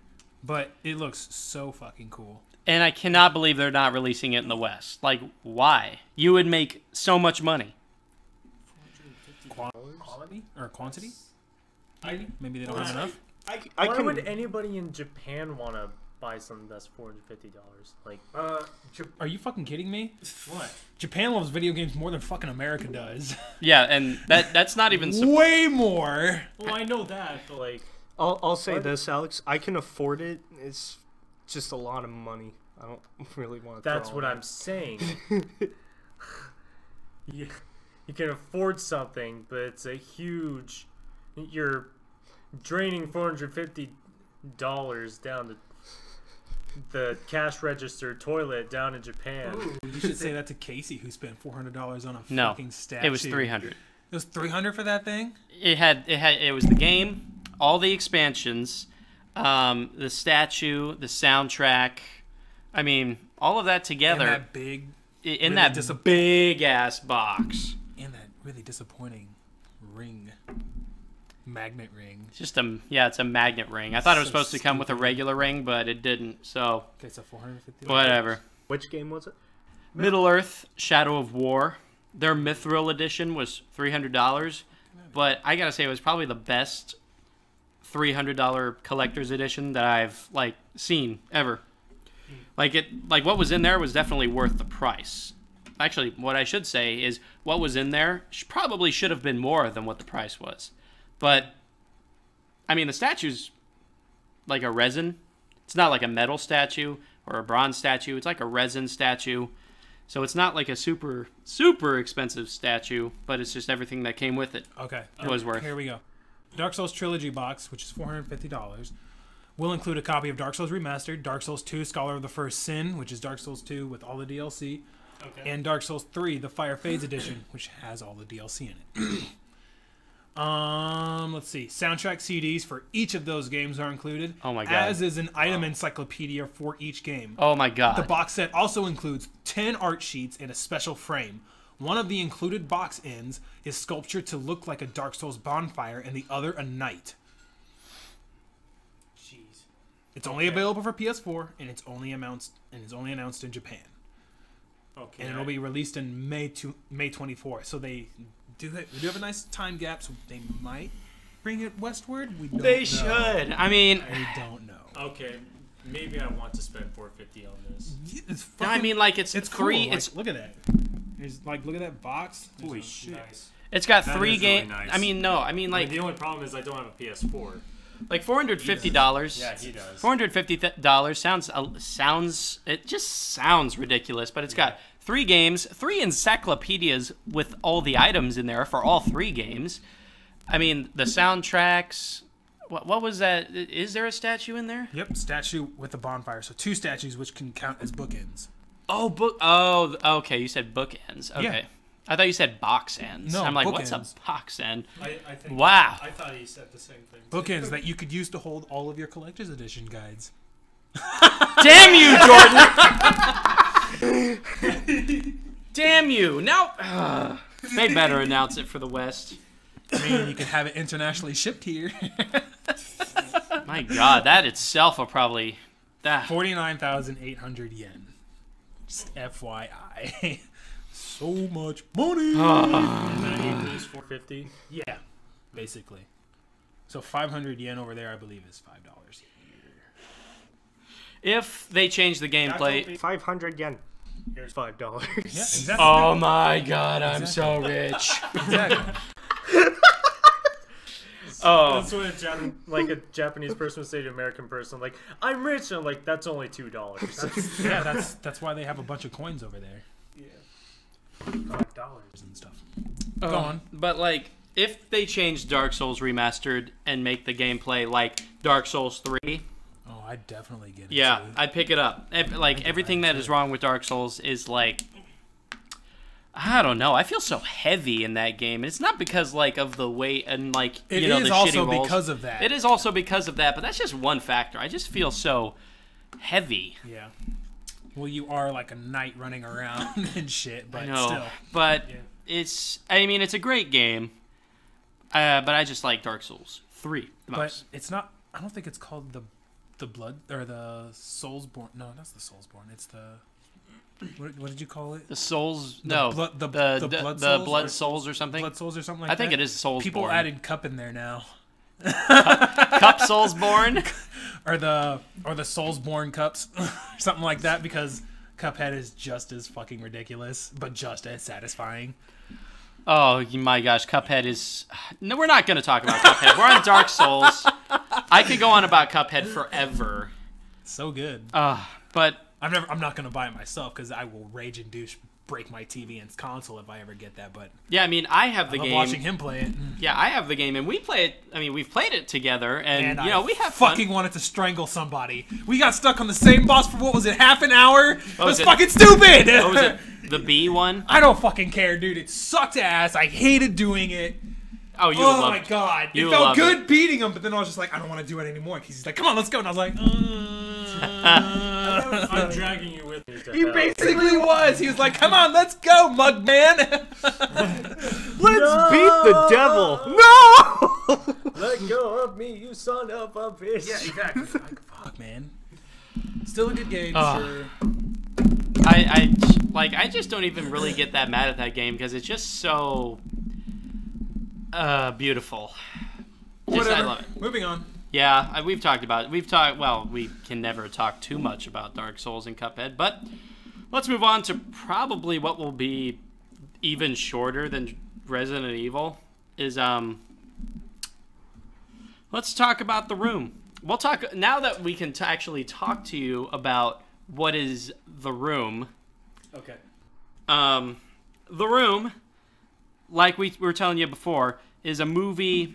But it looks so fucking cool. And I cannot believe they're not releasing it in the West. Like, why? You would make so much money. Quality or quantity? Maybe they don't have enough. I Why can. would anybody in Japan want to buy something that's $450? Like, Are you fucking kidding me? what? Japan loves video games more than fucking America does. Yeah, and that's not even. Way more. Well, I know that, but like, I'll say this, Alex. I can afford it. It's just a lot of money. I don't really want to. that's what I'm saying. you can afford something, but it's a huge. You're draining $450 down the cash register toilet down in Japan. You should say that to Casey, who spent $400 on a No, fucking statue. it was $300. It was $300 for that thing. It was the game, all the expansions, the statue, the soundtrack. I mean, all of that together And that big, in really that big ass box. and that really disappointing ring, magnet ring. It's just it's a magnet ring. I thought it was supposed to come with a regular ring, but it didn't. So Okay, so $450. whatever. Which game was it? Middle Earth: Shadow of War. Their Mithril edition was $300, but I gotta say it was probably the best $300 collector's edition that I've like seen ever. Like what was in there was definitely worth the price. Actually, what I should say is what was in there probably should have been more than what the price was. But I mean, the statue's like a resin. It's not like a metal statue or a bronze statue. It's like a resin statue. So it's not like a super, super expensive statue, but it's just everything that came with it. Okay, was worth. Here we go. Dark Souls Trilogy box, which is $450, will include a copy of Dark Souls Remastered, Dark Souls 2: Scholar of the First Sin, which is Dark Souls 2 with all the DLC, and Dark Souls 3: The Fire Fades Edition, which has all the DLC in it. Let's see. Soundtrack CDs for each of those games are included. Oh my God. As is an item encyclopedia for each game. Oh my god. The box set also includes 10 art sheets and a special frame. One of the included box ends is sculptured to look like a Dark Souls bonfire, and the other a knight. Jeez. It's only available for PS4, and it's only announced in Japan. Okay. And it'll be released in May 24th. So they do have a nice time gap, so they might bring it westward. We don't They know. should. I mean, I don't know. Okay, maybe I want to spend $450 on this. It's I fucking, mean, like it's it's three. cool. Like, It's look at that. There's like, look at that box. Holy There's a- shit. Nice. it's got That 3 is really games. nice. I mean, no. I mean, like the only problem is I don't have a PS4. like $450. Yeah, he does. $450 sounds. It just sounds ridiculous, but it's got 3 games, 3 encyclopedias with all the items in there for all 3 games. I mean, the soundtracks. What was that? Is there a statue in there? Yep, statue with a bonfire. So 2 statues, which can count as bookends. Oh, book. Oh, okay. You said bookends. Okay. I thought you said box ends. No, I'm like, what's a bookends. box end? I think. Wow. I thought he said the same thing. Bookends that you could use to hold all of your collector's edition guides. Damn you, Jordan! Damn you! Now, they better announce it for the West. I mean, you could have it internationally shipped here. My God, that itself will probably. 49,800 yen. Just FYI. So much money. And then he lose 450. Yeah, basically. So 500 yen over there, I believe, is $5 here. If they change the gameplay. 500 yen. Here's $5. Yeah, exactly. Oh my God, I'm so rich. Exactly. Oh, That's what a Japanese person would say to an American person, like, I'm rich. And I'm like, that's only $2. Yeah, that's why they have a bunch of coins over there. $5 and stuff. Go on. But like, if they change Dark Souls Remastered and make the gameplay like Dark Souls 3, Oh, I'd definitely get it. yeah, too. I'd pick it up. Like, everything that is wrong with Dark Souls is like, I don't know. I feel so heavy in that game. And it's not because like of the weight and like It you know is the also shitty rolls. because of that. It is also because of that, but that's just one factor. I just feel so heavy. Yeah. Well, you are like a knight running around and shit, but No, still. but it's. I mean, it's a great game. But I just like Dark Souls 3 the But most. it's not. I don't think it's called the blood or the Soulsborne. No, that's the Soulsborne. It's the. What did you call it? The Souls, The no, blood- the the Blood the Souls Blood or- Souls or something. Blood Souls or something like that. I think it is Soulsborne. People added Cup in there now, Cup Soulsborne. or the Soulsborne cups, something like that, because Cuphead is just as fucking ridiculous, but just as satisfying. Oh my gosh, Cuphead is. No, we're not going to talk about Cuphead. We're on Dark Souls. I could go on about Cuphead forever. So good. But I'm not gonna buy it myself because I will rage induce break my TV and console if I ever get that. But yeah, I mean, I have the I love game. watching him play it. Yeah, I have the game, and we play it. I mean, we've played it together, and you know, we have fucking fun. wanted to strangle somebody. We got stuck on the same boss for what was it, half an hour? It was was it? fucking stupid. What was it? The B one? I don't fucking care, dude. It sucked ass. I hated doing it. Oh, you Oh love my god. You It felt loved good beating him, but then I was just like, I don't want to do it anymore. He's like, come on, let's go. And I was like, I'm dragging you with me. He basically was. He was like, come on, let's go, mug man. Let's beat the devil. No! Let go of me, you son of a bitch. Yeah, exactly. Fuck, man. Still a good game, sure. I just don't even really get that mad at that game because it's just so beautiful. Just, Whatever. I love it. Moving on. Yeah, we've talked about it. Well, we can never talk too much about Dark Souls and Cuphead, but let's move on to probably what will be even shorter than Resident Evil. Let's talk about The Room. We'll talk now that we can actually talk to you about what is The Room. Okay. The Room, like we were telling you before, is a movie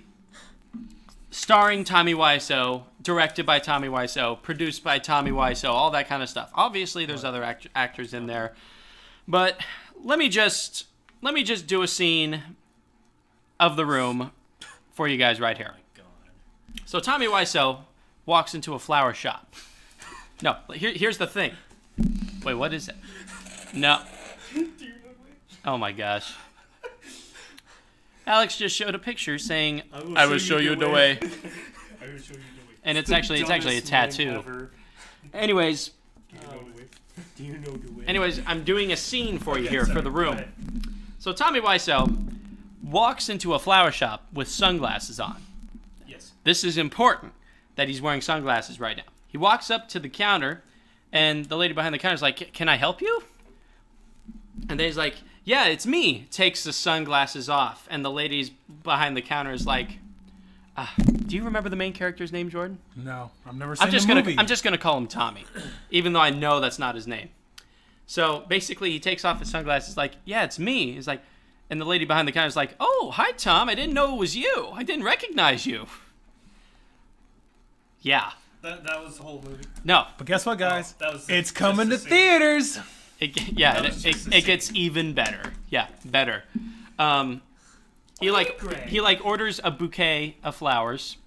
starring Tommy Wiseau, directed by Tommy Wiseau, produced by Tommy Wiseau, all that kind of stuff. Obviously, there's other actors in there, but let me just do a scene of The Room for you guys right here. So Tommy Wiseau walks into a flower shop. No, here's the thing. Wait, what is it? No. Oh my gosh. Alex just showed a picture saying, "I will show you the way." I will show you the way. And it's actually a tattoo. Anyways, Do you know the way? anyways, I'm doing a scene for you here for The Room. So Tommy Wiseau walks into a flower shop with sunglasses on. Yes. This is important that he's wearing sunglasses right now. He walks up to the counter, and the lady behind the counter is like, "Can I help you?" And then he's like, "Yeah, it's me." Takes the sunglasses off, and the lady behind the counter is like, "Do you remember the main character's name, Jordan?" No, I've never seen the movie. I'm just gonna call him Tommy, even though I know that's not his name. So basically, he takes off his sunglasses, like, "Yeah, it's me." He's like, and the lady behind the counter is like, "Oh, hi, Tom. I didn't know it was you. I didn't recognize you." Yeah. That was the whole movie. No. But guess what, guys? That was It's just coming the to scene. theaters. it gets even better. Yeah, better. He orders a bouquet of flowers,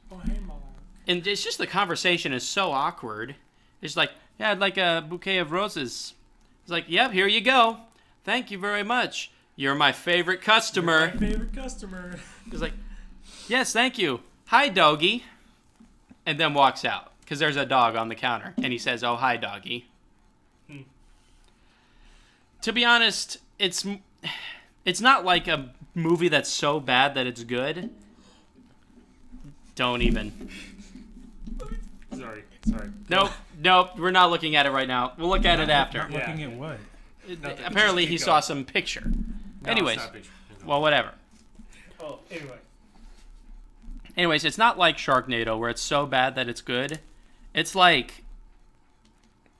and it's just the conversation is so awkward. It's like, yeah, I'd like a bouquet of roses. It's like, yep, here you go. Thank you very much. You're my favorite customer. He's like, yes, thank you. Hi, doggy. And then walks out because there's a dog on the counter, and he says, oh, hi, doggy. To be honest, it's not like a movie that's so bad that it's good. Don't even. Sorry. Nope, we're not looking at it right now. We'll look at it after. Not looking at what? Apparently he saw some picture. Anyways, well, whatever. Oh, Anyways, it's not like Sharknado where it's so bad that it's good. It's like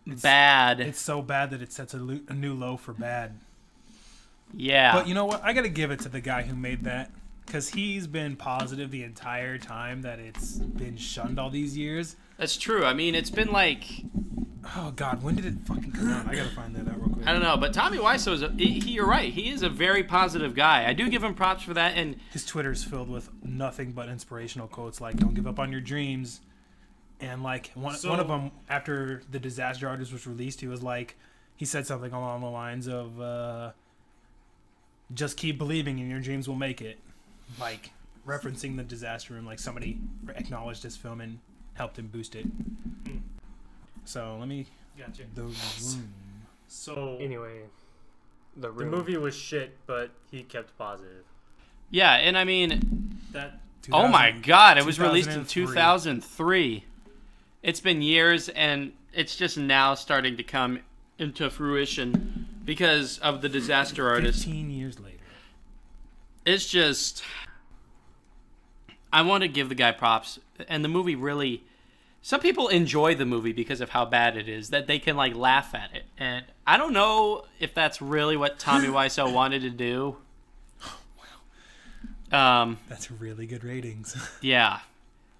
bad. It's so bad that it sets a new low for bad. Yeah. But you know what? I gotta give it to the guy who made that, because he's been positive the entire time that it's been shunned all these years. That's true. I mean, it's been like... Oh, God, when did it fucking come out? I gotta find that out real quick. I don't know, but Tommy Wiseau you're right. He is a very positive guy. I do give him props for that, and... His Twitter's filled with nothing but inspirational quotes like, don't give up on your dreams. And, like, one of them, after The Disaster Artist was released, he was like... He said something along the lines of, just keep believing and your dreams will make it. Like, referencing The Disaster Room, like somebody acknowledged his film and helped him boost it. So, let me... Gotcha. The Room. So, Anyway, the movie was shit, but he kept positive. Yeah, and I mean... That. Oh my God, it was released in 2003. 2003. It's been years, and it's just now starting to come into fruition because of The Disaster Artist. 15 years later. It's just... I want to give the guy props, and the movie really... Some people enjoy the movie because of how bad it is, that they can, like, laugh at it. And I don't know if that's really what Tommy Wiseau wanted to do. That's really good ratings. Yeah.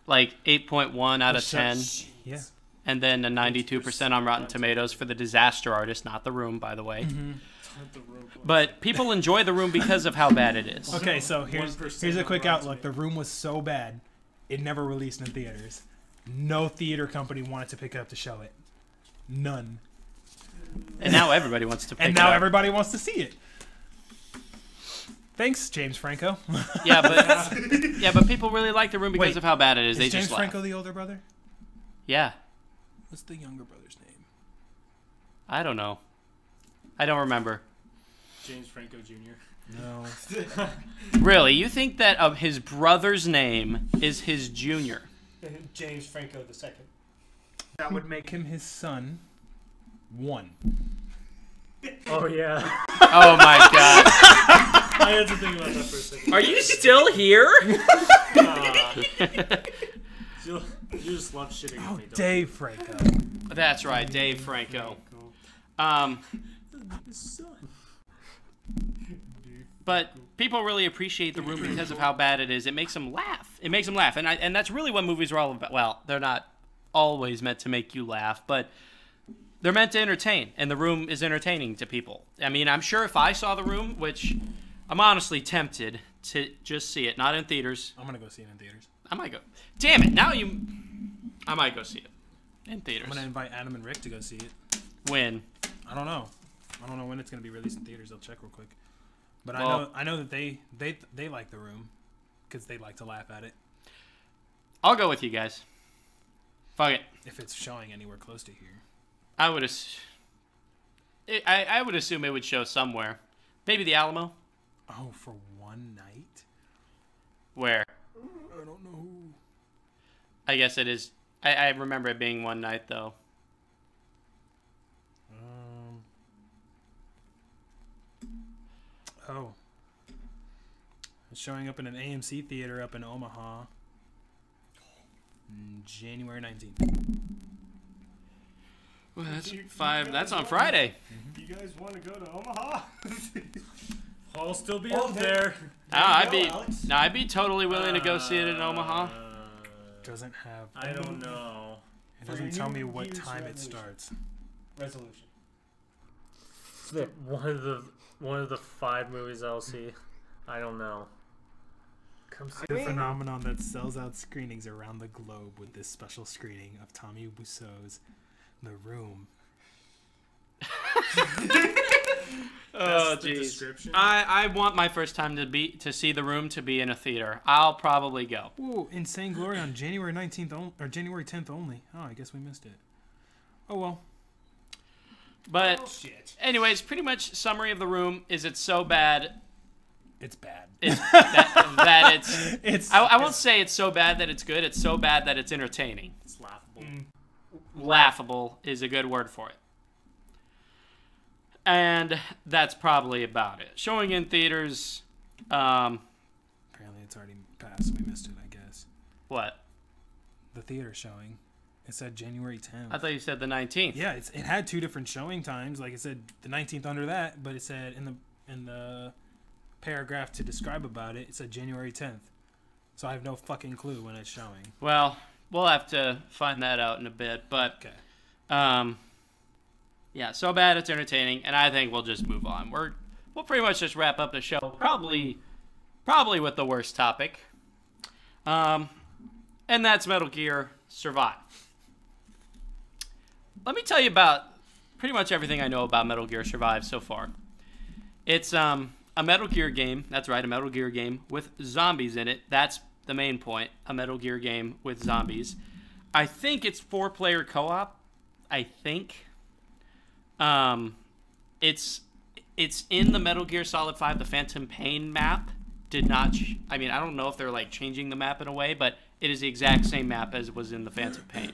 Like 8.1 out of 10. Yeah. And then a 92% on Rotten Tomatoes for The Disaster Artist, not The Room, by the way. But people enjoy The Room because of how bad it is. Okay, so here's a quick outlook. The Room was so bad, it never released in theaters. No theater company wanted to pick it up to show it. None. And now everybody wants to pick And it now up. everybody wants to see it. Thanks, James Franco. Yeah, but people really like The Room because Wait, of how bad it is. They Is James just laugh. Franco the older brother? Yeah. What's the younger brother's name? I don't know. I don't remember. James Franco Jr. No. Really? You think that of his brother's name is his junior? James Franco II. That would make Him his son. 1. Oh, yeah. Oh my God. I had to think about that for a second. Are you still here? You just love shitting on Oh, me, don't Dave Franco. That's right, Dave Franco. But people really appreciate The Room because of how bad it is. It makes them laugh. And that's really what movies are all about. Well, they're not always meant to make you laugh, but they're meant to entertain. And The Room is entertaining to people. I mean, I'm sure if I saw The Room, which I'm honestly tempted to just see it, not in theaters. I'm going to go see it in theaters. I might go. Damn it! I might go see it in theaters. I'm going to invite Adam and Rick to go see it. When? I don't know. I don't know when it's going to be released in theaters. I'll check real quick. But Well- I know that they like The Room because they like to laugh at it I'll go with you guys. Fuck it. if it's showing anywhere close to here. I would I would assume it would show somewhere. Maybe the Alamo. Oh, for one night? Where? I don't know. I guess it is. I remember it being one night though. Oh. It's showing up in an AMC theater up in Omaha. January 19th. Well, that's 5. That's on Friday. You guys want to go to Omaha? I'll still be Oh, up there. I'd be totally willing to go see it in Omaha. Doesn't have. I don't know. It doesn't tell me what Year's time it resolution. starts. Resolution. one of the 5 movies I'll see. I don't know. Come see the phenomenon that sells out screenings around the globe with this special screening of Tommy Wiseau's The Room. Oh, the jeez. description? I want my first time to see The Room to be in a theater. I'll probably go. Ooh, Insane Glory on January 19th or January 10th only. Oh, I guess we missed it. Oh well. But Shit. anyways, pretty much summary of The Room is it's so bad. It's bad. That it's. It's. I won't say it's so bad that it's good. It's so bad that it's entertaining. It's laughable. Laughable is a good word for it. And that's probably about it. Showing in theaters. Apparently, it's already passed. We missed it. I guess. What? The theater showing. It said January 10th. I thought you said the 19th. Yeah, it had 2 different showing times. Like it said the 19th under that, but it said in the paragraph to describe about it, it said January 10th. So I have no fucking clue when it's showing. Well, we'll have to find that out in a bit. But Okay. yeah, so bad it's entertaining, and I think we'll just move on. We'll pretty much just wrap up the show, probably with the worst topic, and that's Metal Gear Survive. Let me tell you about pretty much everything I know about Metal Gear Survive so far. It's a Metal Gear game. That's right, a Metal Gear game with zombies in it. That's the main point. A Metal Gear game with zombies. I think it's 4-player co-op. I think. It's in the Metal Gear Solid 5, the Phantom Pain map. Did not. I mean, I don't know if they're like changing the map in a way, but it is the exact same map as was in the Phantom Pain.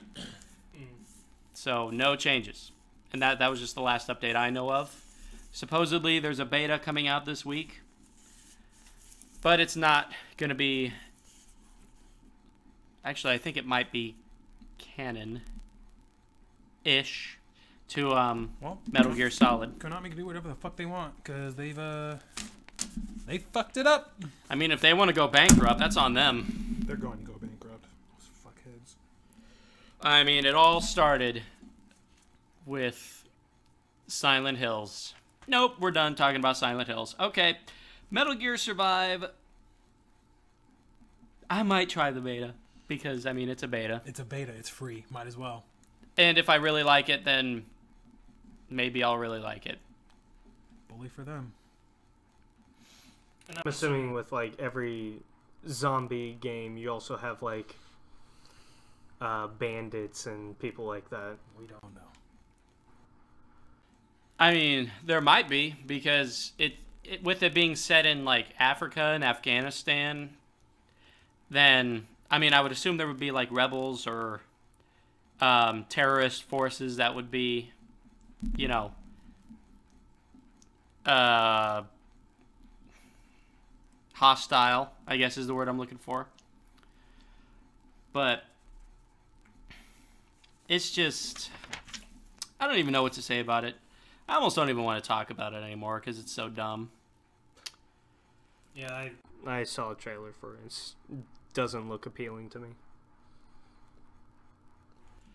So no changes, and that was just the last update I know of. Supposedly there's a beta coming out this week, but it's not going to be. Actually, I think it might be canon-ish to Metal Gear Solid. Konami can do whatever the fuck they want because they fucked it up. I mean, if they want to go bankrupt, that's on them. They're going to go bankrupt. Those fuckheads. I mean, it all started with Silent Hills. Nope, we're done talking about Silent Hills. Okay, Metal Gear Survive. I might try the beta because, I mean, it's a beta. It's a beta. It's free. Might as well. And if I really like it, then maybe I'll really like it. Bully for them. And I'm assuming with like every zombie game, you also have like bandits and people like that. We don't know. I mean, there might be because with it being set in like Africa and Afghanistan, then I mean, I would assume there would be like rebels or terrorist forces that would be, you know, hostile, I guess is the word I'm looking for. But it's just, I don't even know what to say about it. I almost don't even want to talk about it anymore because it's so dumb. Yeah, I saw a trailer for it. It doesn't look appealing to me.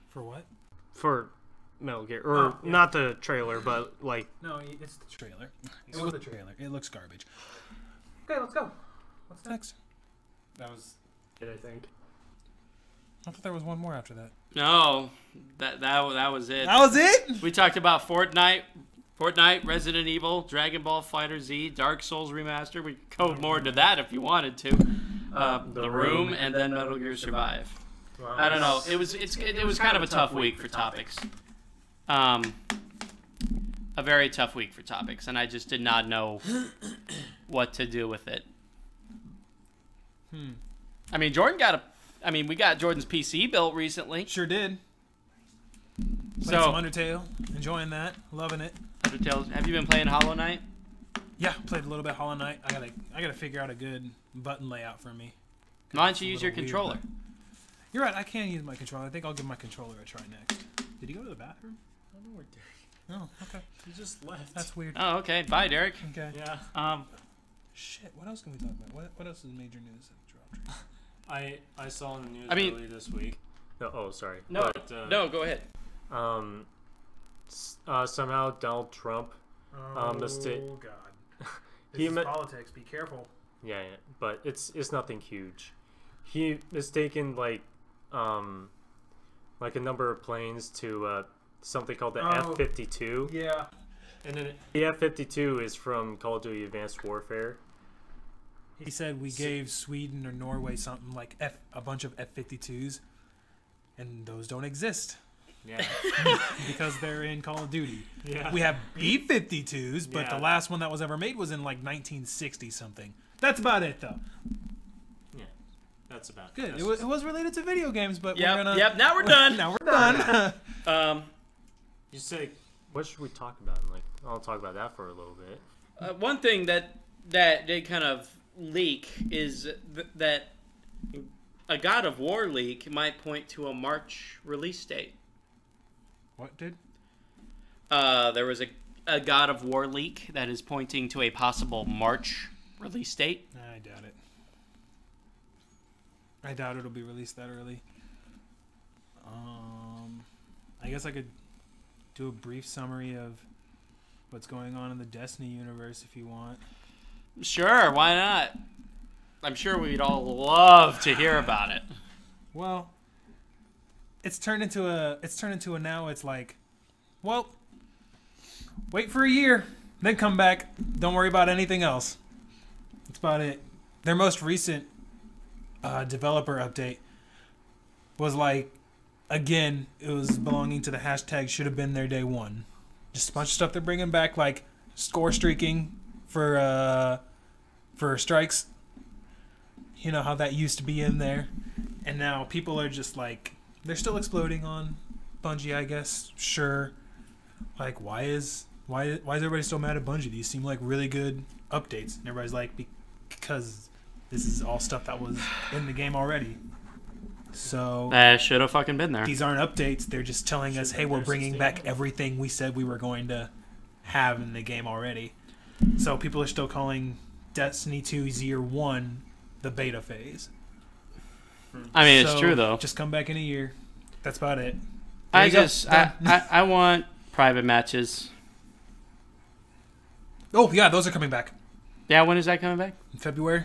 For what? For Metal Gear. Or not the trailer, but like... No, it's the trailer. It was the trailer. It looks garbage. Okay, let's go. What's Next. That was it, I think. I thought there was one more after that. No, that was it. That was it? We talked about Fortnite, Resident Evil, Dragon Ball FighterZ, Dark Souls Remastered. We could go more into that if you wanted to. The Room, and then Metal Gear Survive. Wow. I don't know. It was kind of a tough week for topics. A very tough week for topics, and I just did not know what to do with it. I mean, we got Jordan's PC built recently. Sure did. Played So, some Undertale. Enjoying that. Loving it. Undertale, have you been playing Hollow Knight? Yeah, played a little bit Hollow Knight. I gotta figure out a good button layout for me. Why don't It's a you use your little weird, controller? but- You're right, I can use my controller. I think I'll give my controller a try next. Did he go to the bathroom? I don't know where Derek. Oh, okay. He just left. That's weird. Oh, okay. Bye, Derek. Okay. Yeah. Shit, what else can we talk about? What else is major news that dropped? I saw in the news I mean- earlier this week. No, oh, sorry. No, But, no, go ahead. somehow Donald Trump Oh mistake. God. He This is mi- politics. Be careful. Yeah, but it's nothing huge. He mistaken a number of planes to something called the Oh. F-52, Yeah. and then the F-52 is from Call of Duty Advanced Warfare. He said we gave Sweden or Norway something like a bunch of F-52s, and those don't exist Yeah, because they're in Call of Duty. yeah. We have B-52s, but Yeah. the last one that was ever made was in like 1960 something. That's about it, though. Yeah, that's about Good. that's- It was related to video games, but Yep, we're gonna. yep. Now we're done. Now we're done. You say, what should we talk about? And, I'll talk about that for a little bit. One thing that did kind of leak is that a God of War leak might point to a March release date. What did? There was a God of War leak that is pointing to a possible March release date. I doubt it. I doubt it'll be released that early. I guess I could do a brief summary of what's going on in the Destiny universe if you want. Sure, why not? I'm sure we'd all love to hear about it. Well, it's turned into a now it's like, well, wait for a year, then come back. Don't worry about anything else. That's about it. Their most recent developer update was like, again, it was belonging to the hashtag should have been there day one. Just a bunch of stuff they're bringing back, like score streaking for strikes. You know how that used to be in there, and now people are just like, they're still exploding on Bungie, I guess. Sure, like why is everybody still mad at Bungie? These seem like really good updates, and everybody's like, because this is all stuff that was in the game already. So That should have fucking been there. these aren't updates. They're just telling us, hey, we're bringing back everything we said we were going to have in the game already. So people are still calling Destiny 2's Year 1 the beta phase. I mean, it's So, true though. Just come back in a year. That's about it. I you go. just I want private matches. Oh, yeah, those are coming back Yeah, when is that coming back? in February.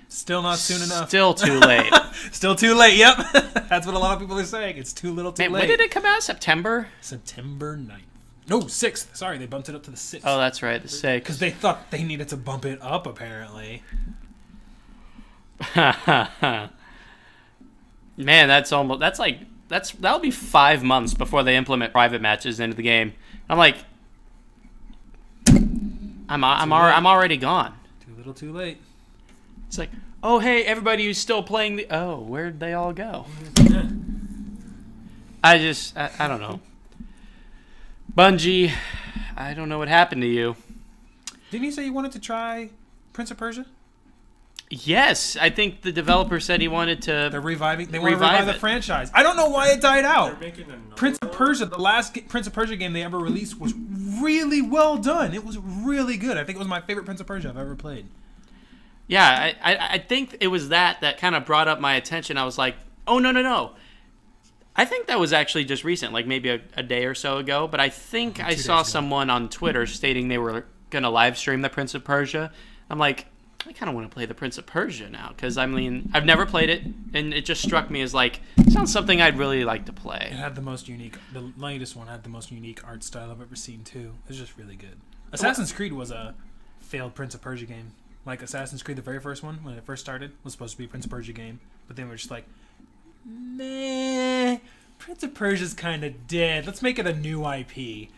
Still not soon enough. Still too late. Still too late, yep. That's what a lot of people are saying. It's too little too Man, late. when did it come out? September? September 9th. No, 6th. Sorry, they bumped it up to the 6th. Oh, that's right, the 6th. Because they thought they needed to bump it up, apparently. Man, that'll be 5 months before they implement private matches into the game. I'm like, I'm already gone. Too little too late. It's like, oh hey, everybody who's still playing the where'd they all go? I don't know. Bungie, I don't know what happened to you. Didn't you say you wanted to try Prince of Persia? Yes, I think the developer said he wanted to. They want to revive the it. franchise. I don't know why it died out. They're making another Prince of Persia, the last Prince of Persia game they ever released, was really well done. It was really good. I think it was my favorite Prince of Persia I've ever played. Yeah, I think it was that kind of brought up my attention. I was like, oh no. I think that was actually just recent, like maybe a day or so ago. But I think I saw someone on Twitter stating they were going to live stream the Prince of Persia. I'm like, I kind of want to play the Prince of Persia now because I mean I've never played it, and it just struck me as like sounds something I'd really like to It play. had the most unique. The latest one had the most unique art style I've ever seen too. It was just really good. Assassin's Creed was a failed Prince of Persia game. Like Assassin's Creed, the very first one when it first started was supposed to be a Prince of Persia game, but then we're just like, nah, Prince of Persia's kind of dead. Let's make it a new IP.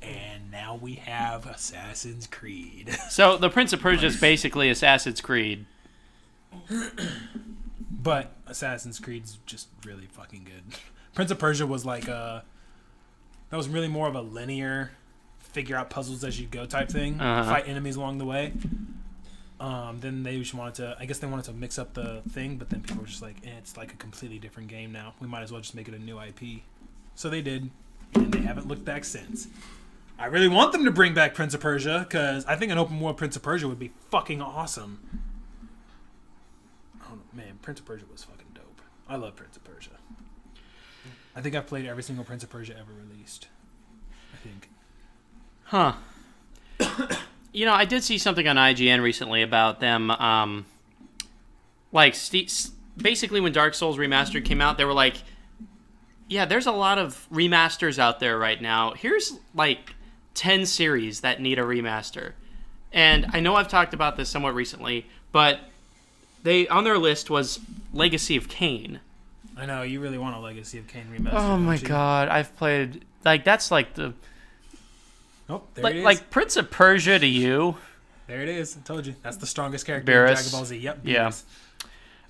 And now we have Assassin's Creed. So the Prince of Persia is basically Assassin's Creed. But Assassin's Creed's just really fucking good. Prince of Persia was like that was really more of a linear figure out puzzles as you go type thing. Uh-huh. Fight enemies along the way. Then they just wanted to, I guess they wanted to mix up the thing, but then people were just like, it's like a completely different game now. We might as well just make it a new IP. So they did, and they haven't looked back since. I really want them to bring back Prince of Persia, because I think an open world Prince of Persia would be fucking awesome. Oh man, Prince of Persia was fucking dope. I love Prince of Persia. I think I've played every single Prince of Persia ever released. I think. Huh. You know, I did see something on IGN recently about them, basically when Dark Souls Remastered came out, they were like, yeah, there's a lot of remasters out there right now. Here's, like, 10 series that need a remaster. And I know I've talked about this somewhat recently, but on their list was Legacy of Kain. I know, you really want a Legacy of Kain remaster. Oh my don't you? god, I've played... Like, that's like the... Oh, there it is. Like Prince of Persia to you. There it is. I told you. That's the strongest character in Beerus. Dragon Ball Z. Yep. Yeah.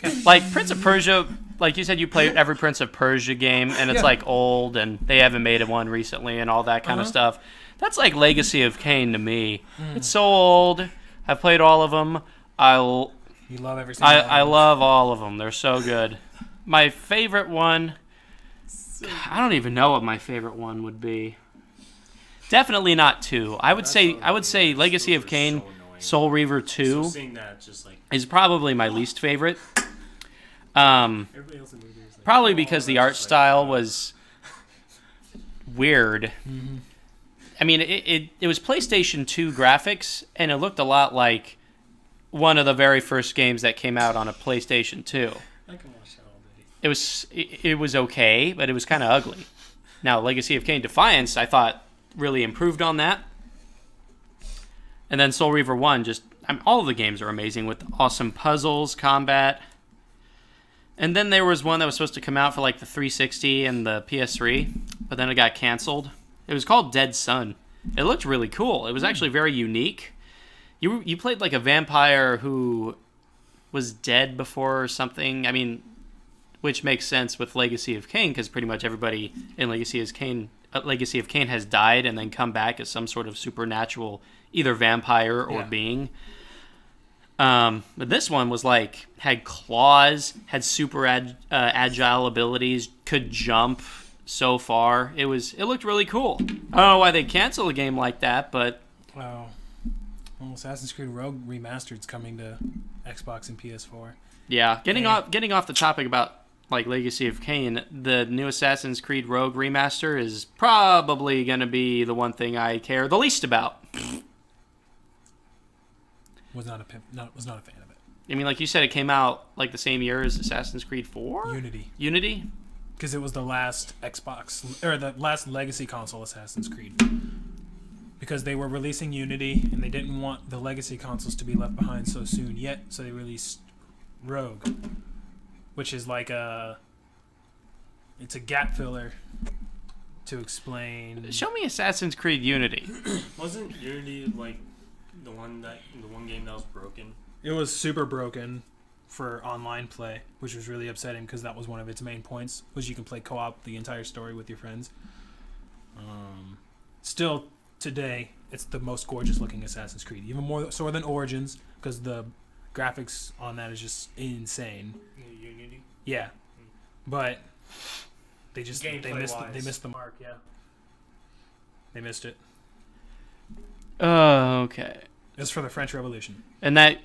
Beerus. Like, Prince of Persia, like you said, you play every Prince of Persia game, and it's, Yeah. like, old, and they haven't made one recently, and all that kind of stuff. That's like Legacy of Kain to me. It's so old. I've played all of them. You love every single one. I love all of them. They're so good. My favorite one... I don't even know what my favorite one would be. Definitely not 2. I would say Legacy of Kain, Soul Reaver 2 So seeing that, just like is probably my least favorite. everybody else in the movie is like, Probably because the art style was weird. I mean, it was PlayStation 2 graphics, and it looked a lot like one of the very first games that came out on a PlayStation 2. I can watch that all day. It was okay, but it was kind of ugly. Now, Legacy of Kain Defiance, I thought, really improved on that. And then Soul Reaver 1, all of the games are amazing with awesome puzzles, combat. And then there was one that was supposed to come out for like the 360 and the PS3, but then it got canceled. It was called Dead Sun. It looked really cool. It was actually very unique. You played like a vampire who was dead before or something. I mean, which makes sense with Legacy of Kain, because pretty much everybody in Legacy of Kain has died and then come back as some sort of supernatural, either vampire or being. But this one was like, had claws, had super agile abilities, could jump so far. It looked really cool. I don't know why they cancel a game like that, but Well, Assassin's Creed Rogue Remastered's coming to Xbox and PS4. yeah. Getting off the topic about like Legacy of Kain, the new Assassin's Creed Rogue Remaster is probably going to be the one thing I care the least about. Was not a fan of it. I mean, like you said, it came out like the same year as Assassin's Creed 4? Unity? Because it was the last Xbox, or the last legacy console Assassin's Creed. Because they were releasing Unity, and they didn't want the legacy consoles to be left behind so soon yet, so they released Rogue, which is like it's a gap filler to explain. Show me Assassin's Creed Unity. Wasn't Unity like the one game that was broken? It was super broken for online play, which was really upsetting because that was one of its main points, was you can play co-op the entire story with your friends. Still, today, it's the most gorgeous looking Assassin's Creed, even more so than Origins, because the graphics on that is just insane. Unity? Yeah, but they missed Gameplay-wise. the mark. Yeah, they missed it. Oh, okay. It was for the French Revolution. And that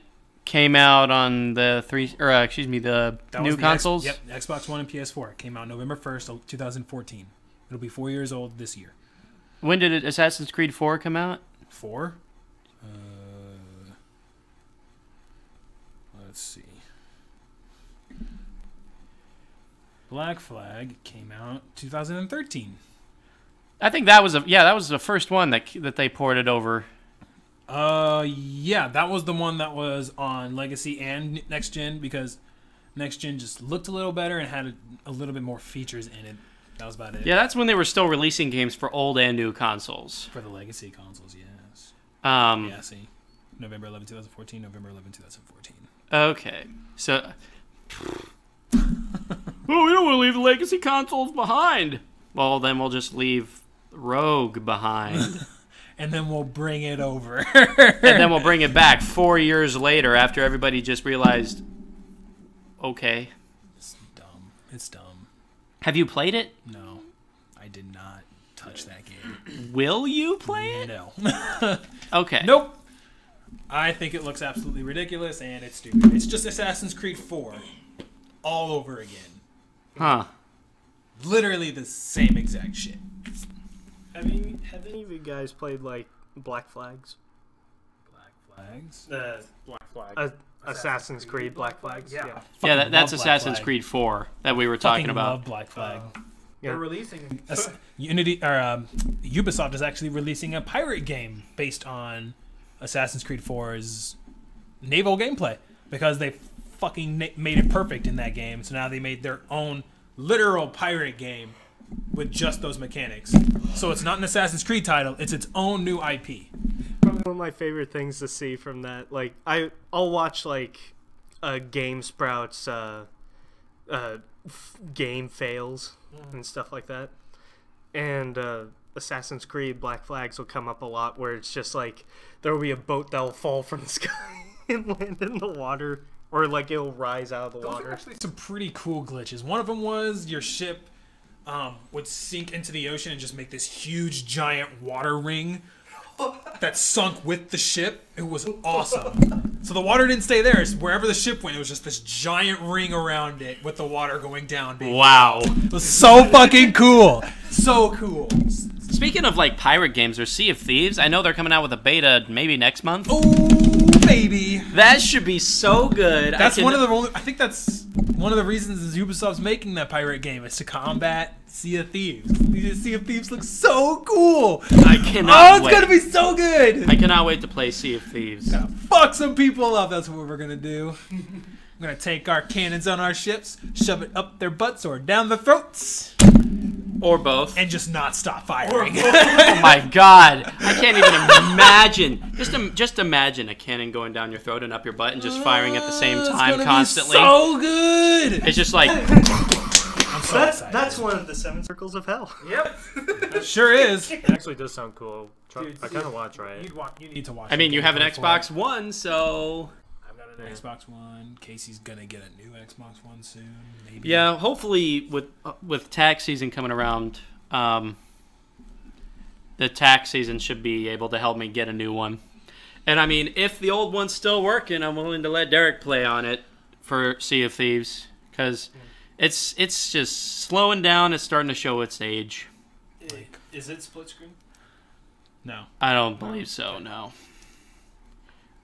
came out on the the That new was the consoles? Yep, Xbox One and PS4. It came out November 1st, 2014. It'll be 4 years old this year. When did Assassin's Creed 4 come out? 4? Let's see. Black Flag came out 2013. I think that was the first one that they ported over. Yeah, that was the one that was on Legacy and Next Gen, because Next Gen just looked a little better and had a little bit more features in it. That was about it. Yeah, that's when they were still releasing games for old and new consoles. For the Legacy consoles, yes. Yeah, Yeah, see. November 11, 2014, November 11, 2014. Okay. So well, we don't want to leave the Legacy consoles behind. Well, then we'll just leave Rogue behind. And then we'll bring it over. And then we'll bring it back 4 years later after everybody just realized, okay. It's dumb. It's dumb. Have you played it? No, I did not touch that game. Will you play it? No. Okay. Nope. I think it looks absolutely ridiculous, and it's stupid. It's just Assassin's Creed 4 all over again. Huh. Literally the same exact shit. Have any of you guys played like Black Flags. Black Flags. Black Flag. Assassin's Creed Black Flags. Yeah. Yeah, Fucking that's love Black Assassin's Flag. Creed 4 that we were talking Fucking about. love Black Flag. They're releasing. Ubisoft is actually releasing a pirate game based on Assassin's Creed 4's naval gameplay because they fucking made it perfect in that game. So now they made their own literal pirate game with just those mechanics. So it's not an Assassin's Creed title; it's its own new IP. Probably one of my favorite things to see from that. Like I'll watch like Game Sprouts game fails and stuff like that. And Assassin's Creed Black Flags will come up a lot where it's just like there will be a boat that'll fall from the sky and land in the water, or like it'll rise out of the Those water. are actually some pretty cool glitches. One of them was your ship would sink into the ocean and just make this huge giant water ring that sunk with the ship. It was awesome. So the water didn't stay there. It's wherever the ship went, it was just this giant ring around it with the water going down. Baby. Wow. It was so fucking cool. So cool. Speaking of like pirate games or Sea of Thieves, I know they're coming out with a beta maybe next month. Oh, baby. That should be so good. That's one of the only. I think that's one of the reasons is Ubisoft's making that pirate game is to combat Sea of Thieves. Sea of Thieves looks so cool. I cannot Oh, it's wait. gonna be so good. I cannot wait to play Sea of Thieves. Gonna fuck some people up. That's what we're gonna do. We're gonna take our cannons on our ships, shove it up their butts or down their throats, Or both. and just not stop firing. Oh my god. I can't even imagine. Just imagine a cannon going down your throat and up your butt and just firing at the same It's time gonna be constantly. so good. It's just like, I'm so excited. That's one of the 7 circles of hell. Yep. Sure is. It actually does sound cool. Dude, I kind of want to try it. You Need to watch. I mean, the you have an gameplay for it. Xbox One, so I've got an Xbox One. Casey's gonna get a new Xbox One soon. Maybe. yeah. Hopefully, with tax season coming around, the tax season should be able to help me get a new one. And I mean, if the old one's still working, I'm willing to let Derek play on it for Sea of Thieves because it's just slowing down. It's starting to show its age. Is it split screen? No. I don't believe so. No.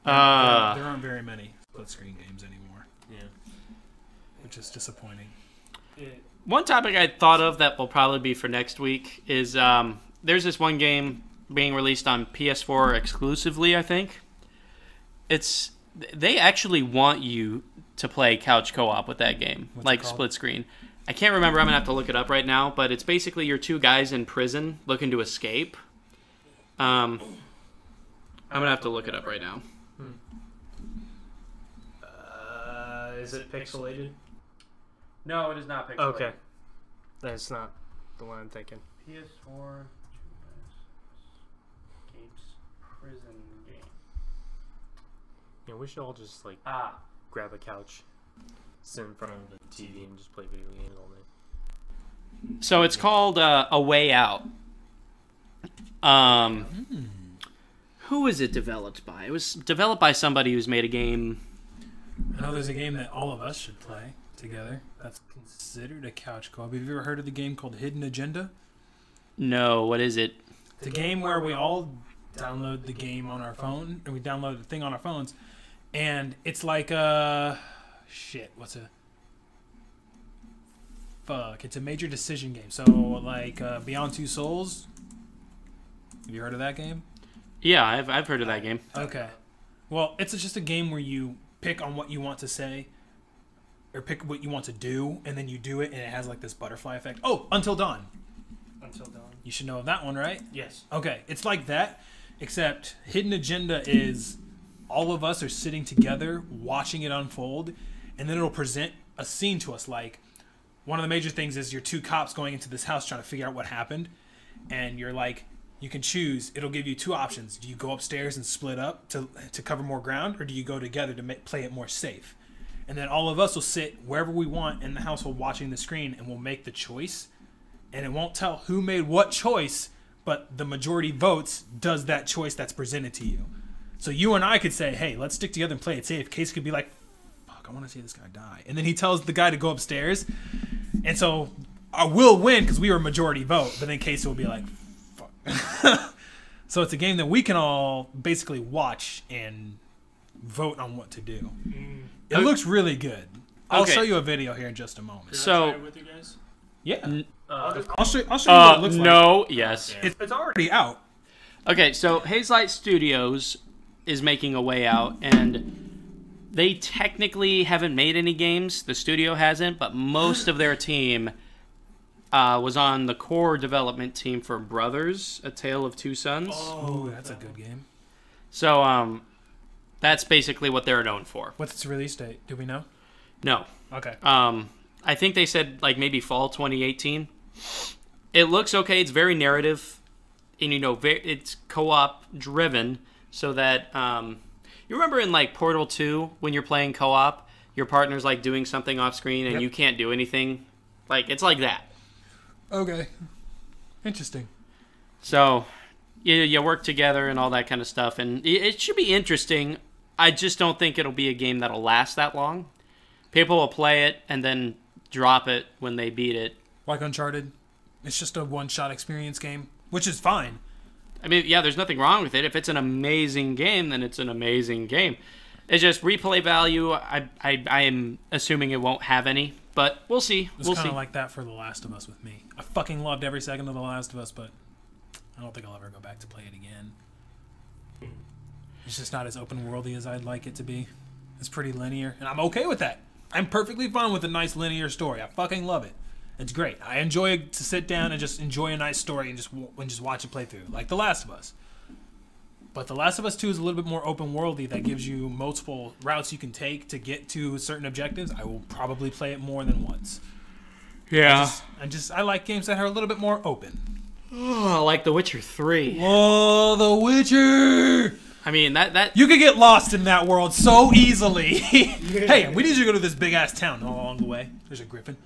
There aren't very many split screen games anymore, Yeah. which is disappointing. One topic I thought of that will probably be for next week is there's this one game being released on PS4 exclusively, I think. They actually want you to play couch co-op with that game, What's it like called? split screen. I can't remember. I'm going to have to look it up right now, but it's basically your two guys in prison looking to escape. I'm going to have to look it up right now. Is it pixelated? No, it is not pixelated. Okay. That's not the one I'm thinking. PS4 escapes prison game. Yeah, we should all just like grab a couch, sit in front of the TV, and just play video games all night. So it's called A Way Out. Who is it developed by? It was developed by somebody who's made a game. I know there's a game that all of us should play together. That's considered a couch co-op. Have you ever heard of the game called Hidden Agenda? No, what is it? It's a game where we all download the game on our phone, and we download the thing on our phones, and it's like it's a major decision game. So like Beyond Two Souls. Have you heard of that game? Yeah, I've heard of that game. Okay. Well, it's just a game where you pick on what you want to say, or pick what you want to do, and then you do it, and it has like this butterfly effect. Oh, Until Dawn. Until Dawn. You should know of that one, right? Yes. Okay, it's like that, except Hidden Agenda is all of us are sitting together watching it unfold, and then it'll present a scene to us. Like, one of the major things is you're two cops going into this house trying to figure out what happened, and you're like, you can choose. It'll give you two options. Do you go upstairs and split up to cover more ground, or do you go together to play it more safe? And then all of us will sit wherever we want in the household watching the screen, and we'll make the choice. And it won't tell who made what choice, but the majority votes does that choice that's presented to you. So you and I could say, hey, let's stick together and play it safe. Case could be like, fuck, I want to see this guy die. And then he tells the guy to go upstairs. And so we'll win because we were majority vote. But then Case will be like, fuck. So it's a game that we can all basically watch and vote on what to do. It looks really good. I'll Okay. show you a video here in just a moment. So, with you guys? Yeah. I'll show you what it looks like. no, yes. It's already out. Okay, so Hazelight Studios is making a way out, and they technically haven't made any games. The studio hasn't, but most of their team was on the core development team for Brothers, A Tale of Two Sons. Oh, that's a good game. So, that's basically what they're known for. What's its release date? Do we know? No. Okay. I think they said, like, maybe fall 2018. It looks okay. It's very narrative. And, you know, it's co-op driven, so that you remember in like Portal 2 when you're playing co-op, your partner's like doing something off screen and you can't do anything. Like, it's like that. Okay. Interesting. So you work together and all that kind of stuff, and it should be interesting. I just don't think it'll be a game that'll last that long. People will play it and then drop it when they beat it. Like Uncharted. It's just a one-shot experience game, which is fine. I mean, yeah, there's nothing wrong with it. If it's an amazing game, then it's an amazing game. It's just replay value. I am assuming it won't have any, but we'll see. It's We'll kind see. of like that for The Last of Us with me. I fucking loved every second of The Last of Us, but I don't think I'll ever go back to play it again. It's just not as open-worldy as I'd like it to be. It's pretty linear, and I'm okay with that. I'm perfectly fine with a nice linear story. I fucking love it. It's great. I enjoy to sit down and just enjoy a nice story and just watch it play through, like The Last of Us. But The Last of Us 2 is a little bit more open-worldy. That gives you multiple routes you can take to get to certain objectives. I will probably play it more than once. Yeah. I like games that are a little bit more open. Oh, like The Witcher 3. Oh, The Witcher! I mean, that You could get lost in that world so easily. Hey, we need you to go to this big-ass town along the way. There's a griffin.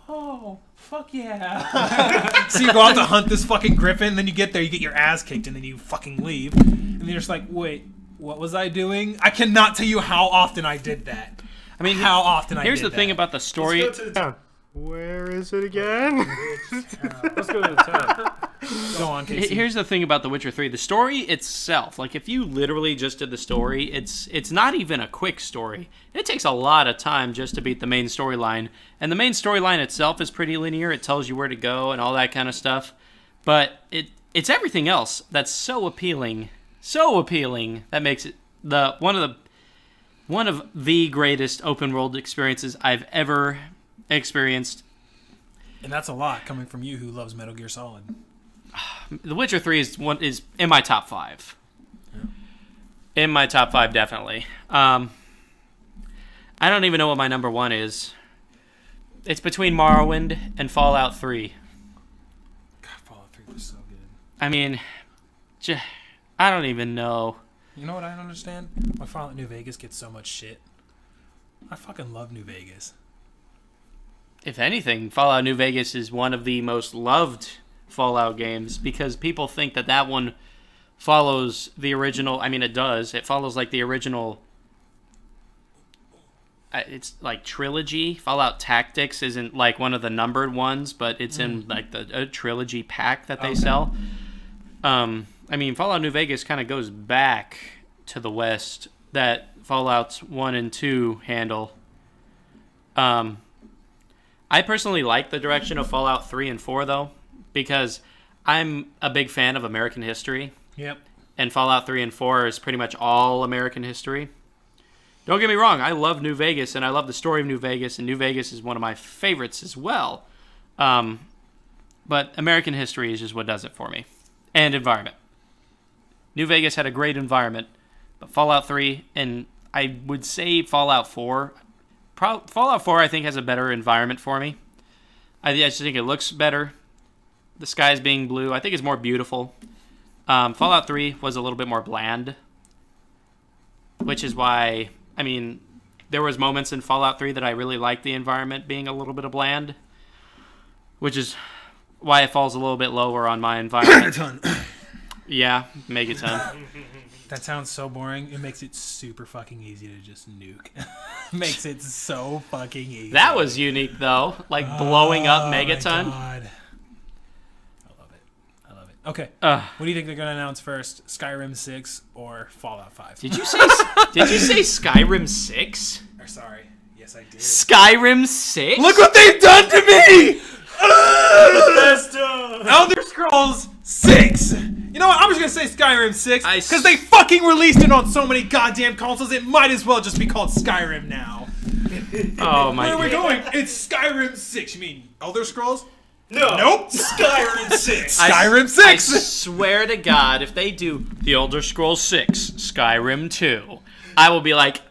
Oh, fuck yeah. So you go out to hunt this fucking griffin, and then you get there, you get your ass kicked, and then you fucking leave. And then you're just like, wait, what was I doing? I cannot tell you how often I did that. I mean, How often I did here's the thing that. about the story. Let's go to the town. Where is it again? Let's go to the town. Go on, Casey. Here's the thing about The Witcher 3. The story itself, like if you literally just did the story, it's not even a quick story. It takes a lot of time just to beat the main storyline. And the main storyline itself is pretty linear. It tells you where to go and all that kind of stuff. But it's everything else that's so appealing that makes it one of the greatest open world experiences I've ever experienced. And that's a lot coming from you who loves Metal Gear Solid. The Witcher 3 is in my top 5. In my top 5, definitely. I don't even know what my number 1 is. It's between Morrowind and Fallout 3. God, Fallout 3 was so good. I mean, I don't even know. You know what I don't understand? Why Fallout New Vegas gets so much shit. I fucking love New Vegas. If anything, Fallout New Vegas is one of the most loved Fallout games because people think that one follows the original. I mean, it does. It follows like the original. It's like trilogy. Fallout Tactics isn't like one of the numbered ones, but it's in like a trilogy pack that they sell. I mean, Fallout New Vegas kind of goes back to the West that Fallouts 1 and 2 handle. I personally like the direction of Fallout 3 and 4, though, because I'm a big fan of American history. Yep. And Fallout 3 and 4 is pretty much all American history. Don't get me wrong, I love New Vegas, and I love the story of New Vegas, and New Vegas is one of my favorites as well. But American history is just what does it for me. And environment. New Vegas had a great environment, but Fallout 3, and I would say Fallout 4... Fallout 4, I think, has a better environment for me. I just think it looks better. The skies being blue, I think it's more beautiful. Fallout 3 was a little bit more bland, which is why, I mean, there was moments in Fallout 3 that I really liked the environment being a little bit of bland, which is why it falls a little bit lower on my environment. Megaton. Yeah, Megaton. That sounds so boring. It makes it super fucking easy to just nuke. Makes it so fucking easy. That was unique, though. Like, blowing up My Megaton. God. I love it. I love it. Okay. Ugh. What do you think they're going to announce first? Skyrim 6 or Fallout 5? Did you say Skyrim 6? Or sorry. Yes, I did. Skyrim 6? Look what they've done to me! Elder Scrolls 6. You know what? I'm just going to say Skyrim 6 because they fucking released it on so many goddamn consoles. It might as well just be called Skyrim now. Oh my god. Where are we going? It's Skyrim 6. You mean Elder Scrolls? No. Nope. Skyrim 6. Skyrim 6. I swear to God, if they do The Elder Scrolls 6, Skyrim 2, I will be like,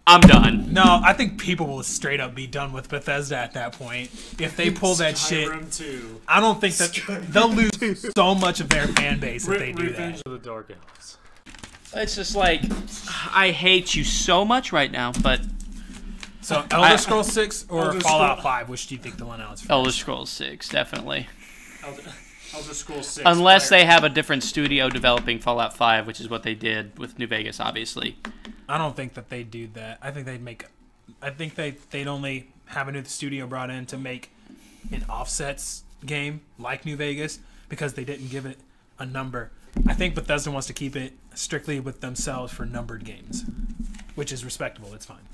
I'm done. No, I think people will straight up be done with Bethesda at that point. If they pull that shit, Skyrim 2. I don't think that they'll lose so much of their fan base if they do Revenge that. of the Dark Elves. It's just like, I hate you so much right now, but So, Elder Scrolls 6 or Elder Fallout Scroll- 5, which do you think they'll announce first? Elder Scrolls 6, definitely. Elder Scrolls 6. Unless they have a different studio developing Fallout 5, which is what they did with New Vegas, obviously. I don't think that they'd do that. I think they'd only have a new studio brought in to make an offsets game like New Vegas because they didn't give it a number. I think Bethesda wants to keep it strictly with themselves for numbered games, which is respectable. It's fine.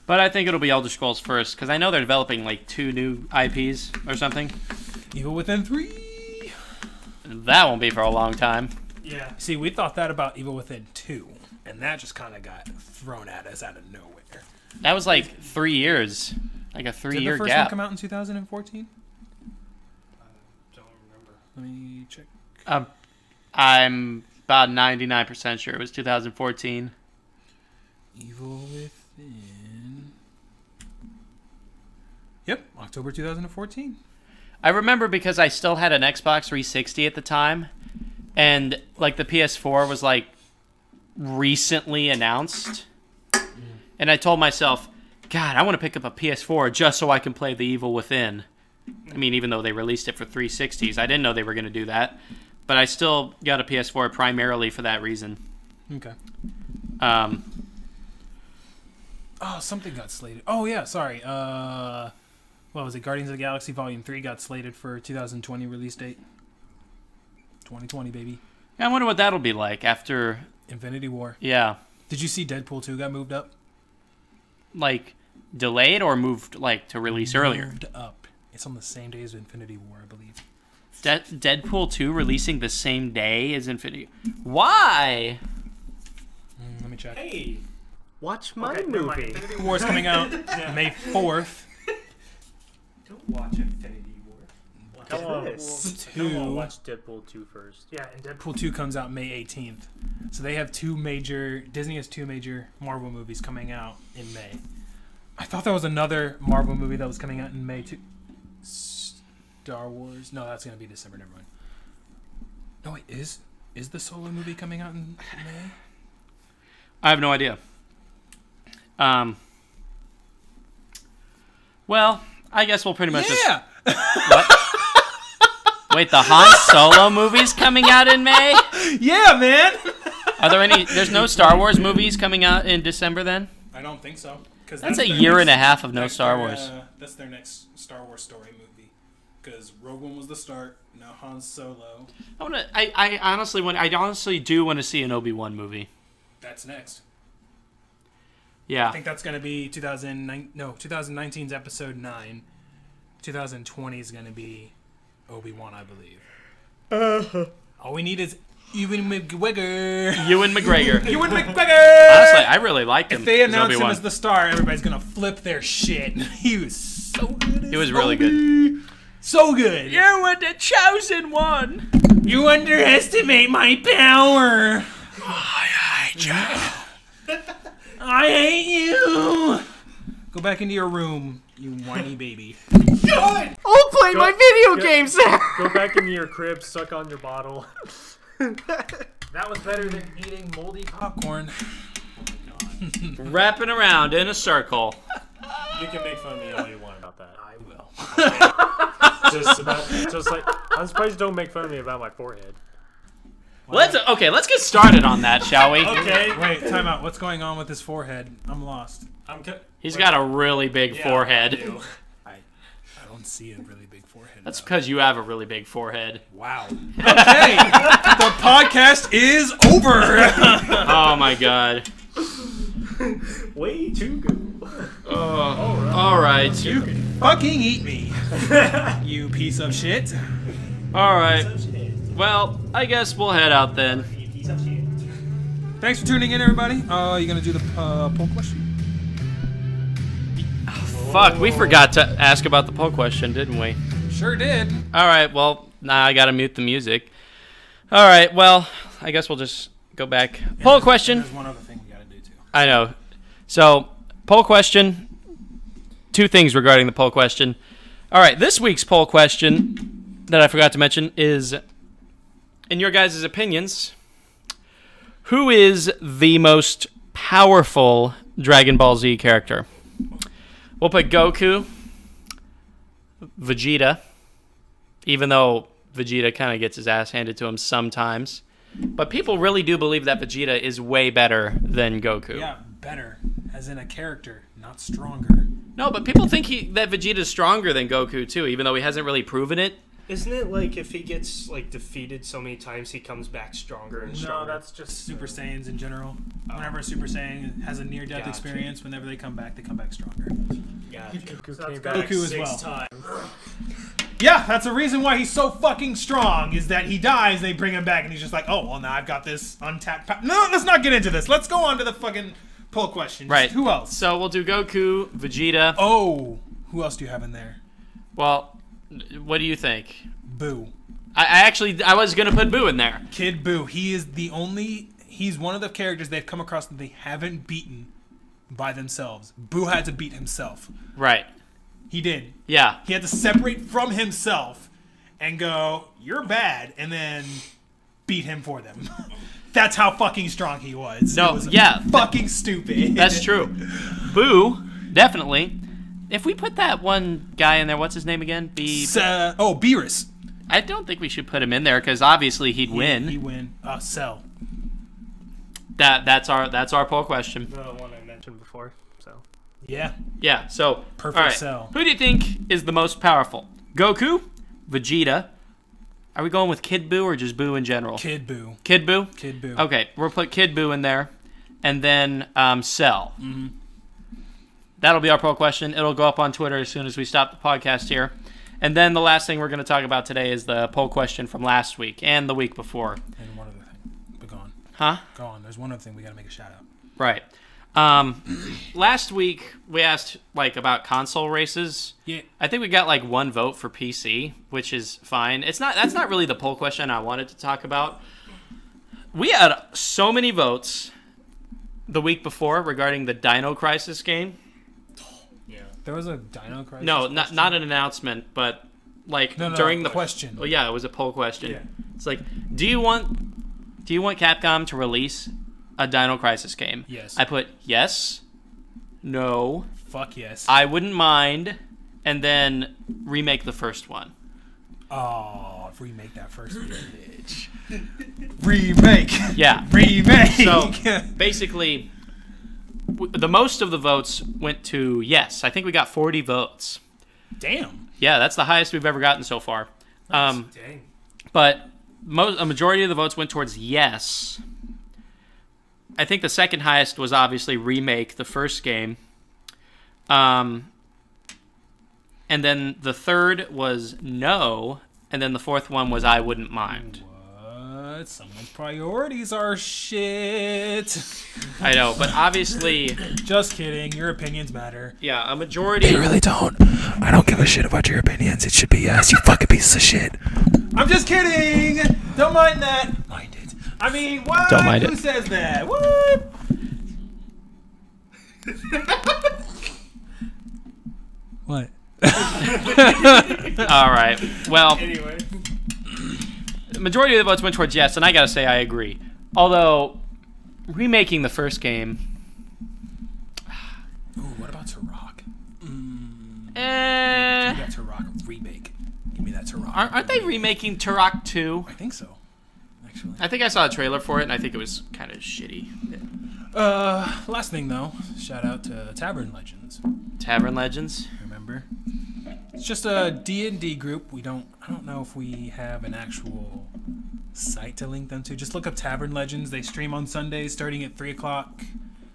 But I think it'll be Elder Scrolls first, because I know they're developing like 2 new IPs or something. Evil Within 3. That won't be for a long time. Yeah. See, we thought that about Evil Within 2, and that just kind of got thrown at us out of nowhere. That was like 3 years. Like a 3-year Did the first gap. one come out in 2014? Don't remember. Let me check. I'm about 99% sure it was 2014. Evil Within. Yep, October 2014. I remember because I still had an Xbox 360 at the time, and like the PS4 was like recently announced, and I told myself, God, I want to pick up a PS4 just so I can play The Evil Within. I mean, even though they released it for 360s, I didn't know they were going to do that, but I still got a PS4 primarily for that reason. Okay. Oh, something got slated. Oh, yeah, sorry. What was it? Guardians of the Galaxy Volume 3 got slated for 2020 release date. 2020, baby. I wonder what that'll be like after... Infinity War. Yeah. Did you see Deadpool 2 got moved up? Like, delayed or moved, like, to release earlier? Moved up. It's on the same day as Infinity War, I believe. Deadpool 2 releasing the same day as Infinity... Why? Let me check. Hey! Watch my Okay, never mind. movie. Infinity War's coming out May 4th. Don't watch Infinity War. Come on, this? come on, watch Deadpool 2 first. Yeah, and Deadpool. Deadpool 2 comes out May 18th. So they have Disney has 2 major Marvel movies coming out in May. I thought there was another Marvel movie that was coming out in May too. Star Wars? No, that's going to be December, never mind. No, wait, is the Solo movie coming out in May? I have no idea. Well, I guess we'll pretty much Yeah! What? Wait, the Han Solo movie's coming out in May? Yeah, man! Are there any... There's no Star Wars movies coming out in December then? I don't think so. That's a year and a half of no Star their, Wars. That's their next Star Wars story movie. Because Rogue One was the start, now Han Solo. I honestly do want to see an Obi-Wan movie. That's next. Yeah. I think that's going to be 2019's episode 9. 2020 is going to be Obi-Wan, I believe. All we need is Ewan McGregor. Ewan McGregor. Ewan McGregor! Honestly, I really liked him. If they as announce him Obi-Wan. as the star, everybody's going to flip their shit. He was so good. He was really good. So good. You were the chosen one. You underestimate my power. I hate you. I hate you. Go back into your room, you whiny baby. I'll play my video games there. Go back into your crib, suck on your bottle. That was better than eating moldy Popcorn. Wrapping around in a circle. You can make fun of me all you want about that. I will. Just like, I'm surprised you don't make fun of me about my forehead. Let's get started on that, shall we? Okay. Wait, time out. What's going on with his forehead? I'm lost. He's got a really big forehead. I don't don't see a really big forehead. That's though. because you have a really big forehead. Wow. Okay. The podcast is over. Oh my god. Way too good. All right. You can fucking eat me. You piece of shit. All right. Well, I guess we'll head out then. Thanks for tuning in, everybody. You gonna do the poll question? Fuck, we forgot to ask about the poll question, didn't we? Sure did. All right. Well, now I gotta mute the music. All right. Well, I guess we'll just go back. Poll question. There's one other thing we gotta do too. I know. So, poll question. Two things regarding the poll question. All right, this week's poll question that I forgot to mention is, in your guys' opinions, who is the most powerful Dragon Ball Z character? We'll put Goku, Vegeta, even though Vegeta kind of gets his ass handed to him sometimes. But people really do believe that Vegeta is way better than Goku. Yeah, better, as in a character, not stronger. No, but people think that Vegeta is stronger than Goku too, even though he hasn't really proven it. Isn't it like if he gets like defeated so many times, he comes back stronger and No, stronger? that's just Super Saiyans in general. Whenever a Super Saiyan has a near-death Gotcha. experience, whenever they come back stronger. Gotcha. Goku came Goku back as 6 well. times. Yeah, that's the reason why he's so fucking strong, is that he dies, they bring him back, and he's just like, oh, well, now I've got this untapped power. No, let's not get into this. Let's go on to the fucking poll question. Right. Who else? So we'll do Goku, Vegeta. Oh, who else do you have in there? Well, what do you think? Boo. I was gonna put Boo in there. Kid Boo. He is he's one of the characters they've come across that they haven't beaten by themselves. Boo had to beat himself. Right. He did. Yeah. He had to separate from himself and go, you're bad, and then beat him for them. That's how fucking strong he was. No, It was yeah. fucking stupid. That's true. Boo, definitely. If we put that one guy in there, what's his name again? Beerus. I don't think we should put him in there because obviously he'd win. He win. Cell. That's our poll question. The one I mentioned before. So Yeah. Yeah. So Perfect all right. Cell. Who do you think is the most powerful? Goku, Vegeta. Are we going with Kid Boo or just Boo in general? Kid Boo. Kid Boo. Kid Boo. Okay, we'll put Kid Boo in there, and then Cell. Mm-hmm. That'll be our poll question. It'll go up on Twitter as soon as we stop the podcast here. And then the last thing we're going to talk about today is the poll question from last week and the week before. And one other thing. But go on. Huh? Go on. There's one other thing we got to make a shout out. Right. Last week we asked about console races. Yeah. I think we got one vote for PC, which is fine. That's not really the poll question I wanted to talk about. We had so many votes the week before regarding the Dino Crisis game. There was a Dino Crisis. No, not an announcement, but during the question. Oh yeah, it was a poll question. Yeah. It's do you want Capcom to release a Dino Crisis game? Yes. I put yes, no, Fuck yes. I wouldn't mind, and then remake the first one. Oh, remake that first bitch. Remake. Yeah. Remake. So basically, the most of the votes went to yes. I think we got 40 votes. Damn. Yeah, that's the highest we've ever gotten so far. dang. But a majority of the votes went towards yes. I think the second highest was obviously remake the first game. And then the third was no. And then the fourth one was I wouldn't mind. What? Someone's priorities are shit. I know, but obviously, Just kidding. Your opinions matter. yeah, a majority. They really don't. I don't give a shit about your opinions. It should be yes, you fucking piece of shit. I'm just kidding. Don't mind that. Mind it. I mean, what? Don't mind Who it. says that? What? What? All right. Well, Anyway, the majority of the votes went towards yes, and I gotta say I agree. Although, remaking the first game, Ooh, what about Turok? Give me eh, that Turok remake. Give me that Turok. aren't they remaking Turok 2? I think so. Actually. I think I saw a trailer for it, and I think it was kind of shitty. Last thing though, shout out to Tavern Legends. Tavern Legends. Remember? It's just a D&D group. I don't know if we have an actual site to link them to. Just look up Tavern Legends. They stream on Sundays starting at 3 o'clock.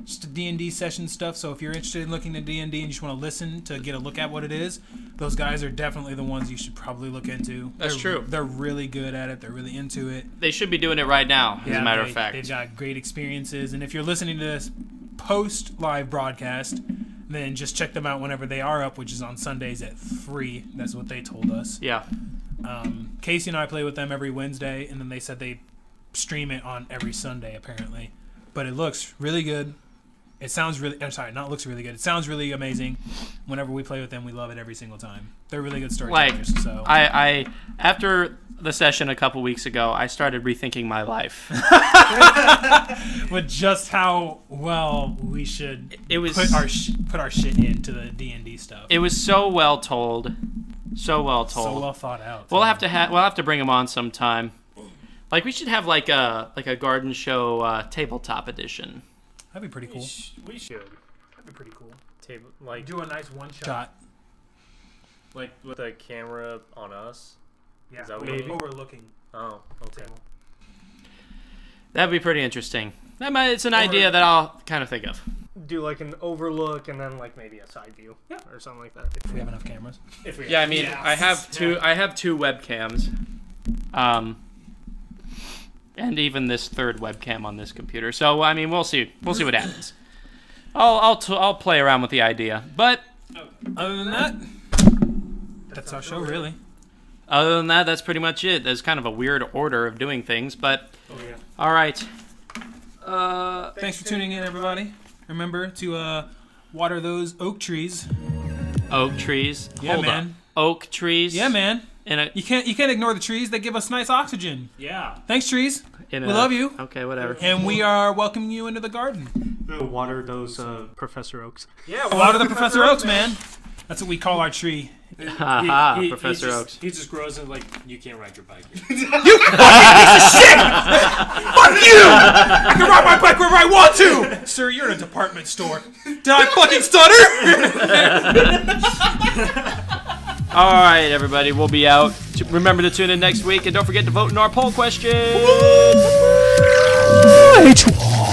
Just a D&D session stuff. So if you're interested in looking at D&D and you just want to listen to get a look at what it is, those guys are definitely the ones you should probably look into. That's true. They're really good at it. They're really into it. They should be doing it right now, as a matter of fact. They've got great experiences. And if you're listening to this post-live broadcast, then just check them out whenever they are up, which is on Sundays at 3. That's what they told us. Yeah. Casey and I play with them every Wednesday, and then they said they stream it on every Sunday, apparently. But it looks really good. It sounds really... I'm sorry, not looks really good. It sounds really amazing. Whenever we play with them, we love it every single time. They're really good storytellers. Like, So I after the session a couple weeks ago, I started rethinking my life. But just how well we should It was put our shit into the D&D stuff. It was so well told, so well told. So well thought out. We'll have to bring him on sometime. Like we should have like a garden show tabletop edition. That'd be pretty cool. We should. That'd be pretty cool. Table, like, Do a nice one shot. Shot. like with a camera on us. Yeah, Is that what maybe you mean? overlooking Oh, okay. table. That'd be pretty interesting. It's an idea that I'll kind of think of. Do like an overlook and then like maybe a side view or something like that. If we have enough cameras. If we Yeah, I mean, I have two webcams, and even this third webcam on this computer. So I mean, we'll see what happens. I'll play around with the idea, but Other than that, that's our show, really. other than that, that's pretty much it. There's kind of a weird order of doing things, but all right. Thanks for tuning in, everybody. Remember to water those oak trees. Oak trees. Yeah, Hold man. up. Oak trees. Yeah, man. In a You can't ignore the trees. They give us nice oxygen. Yeah. Thanks, trees. in We a- love you. Okay, whatever. And we are welcoming you into the garden. Water those Professor Oaks. Yeah, Water the Professor Oaks, man. That's what we call our tree. Haha, Professor Oaks. He just grows and like you can't ride your bike. Fuck you! I can ride my bike wherever I want to! Sir, you're in a department store. Did I fucking stutter? All right, everybody, we'll be out. Remember to tune in next week, and don't forget to vote in our poll question. I hate you all.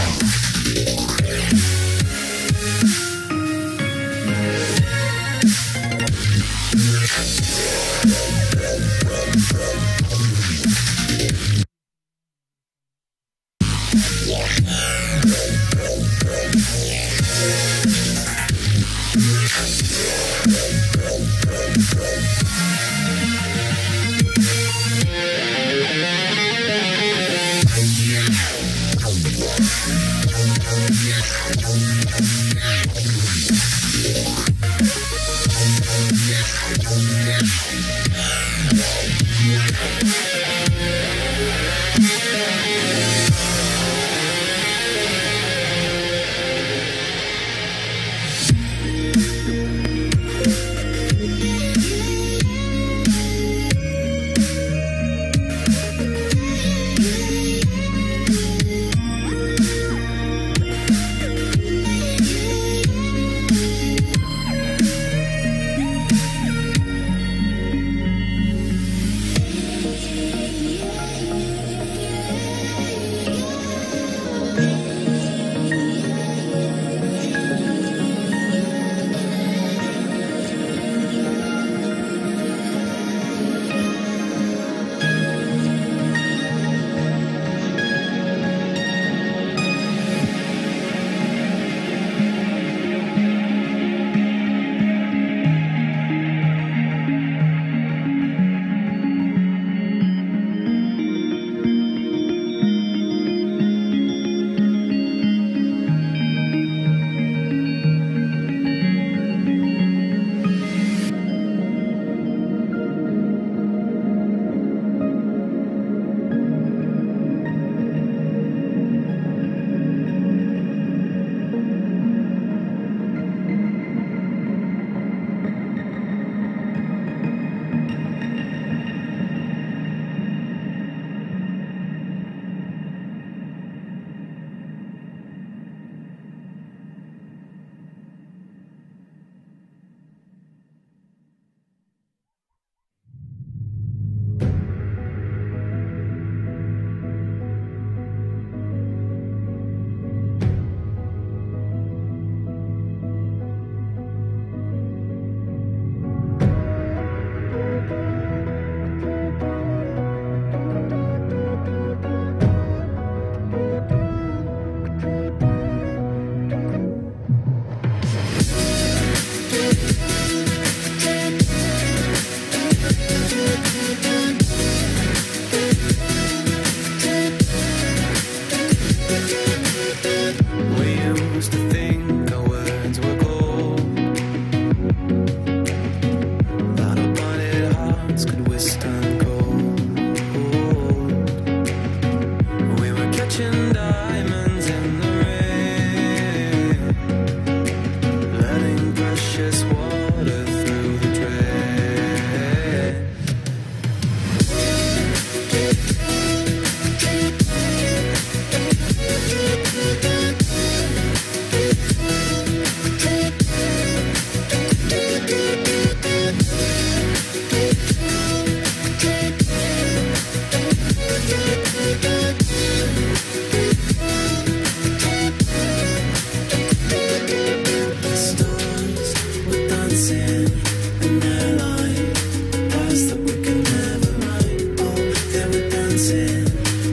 dancing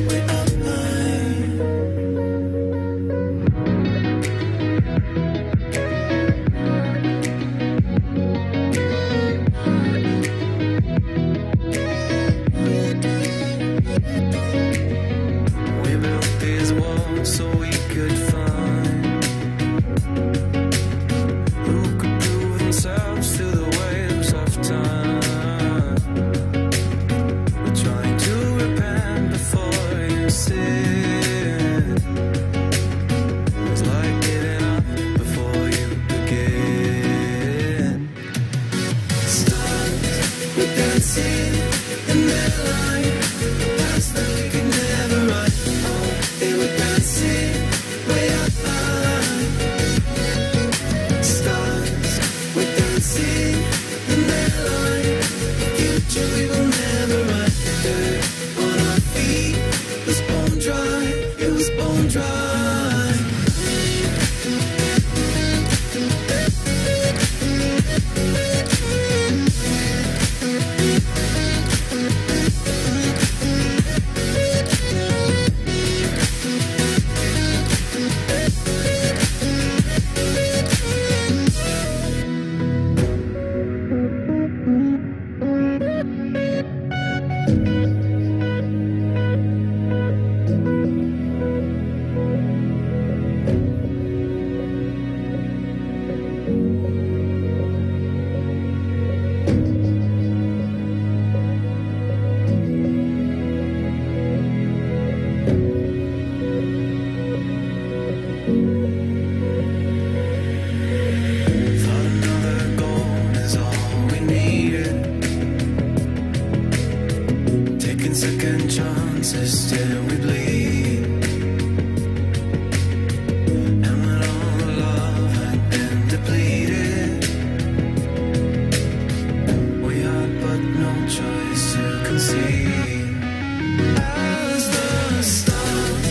way up high. We built these walls so we could find who could prove themselves to the waves of time. We're trying to repent before you sin. It's like giving up before you begin. Stars were dancing in their light. Past that we could never run. Oh, they were dancing way up high. Stars were dancing in their light. Future we will never run. Dirt on our feet was bone dry. It was bone dry. Thought another goal is all we needed. Taking second chances till we bleed. And when all the love had been depleted, we had but no choice to concede. As the stars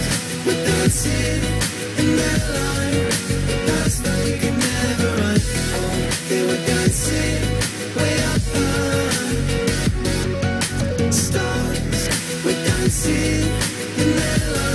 were dancing in their light, past that we could never run. Oh, they were dancing way up high. Stars were dancing in their light.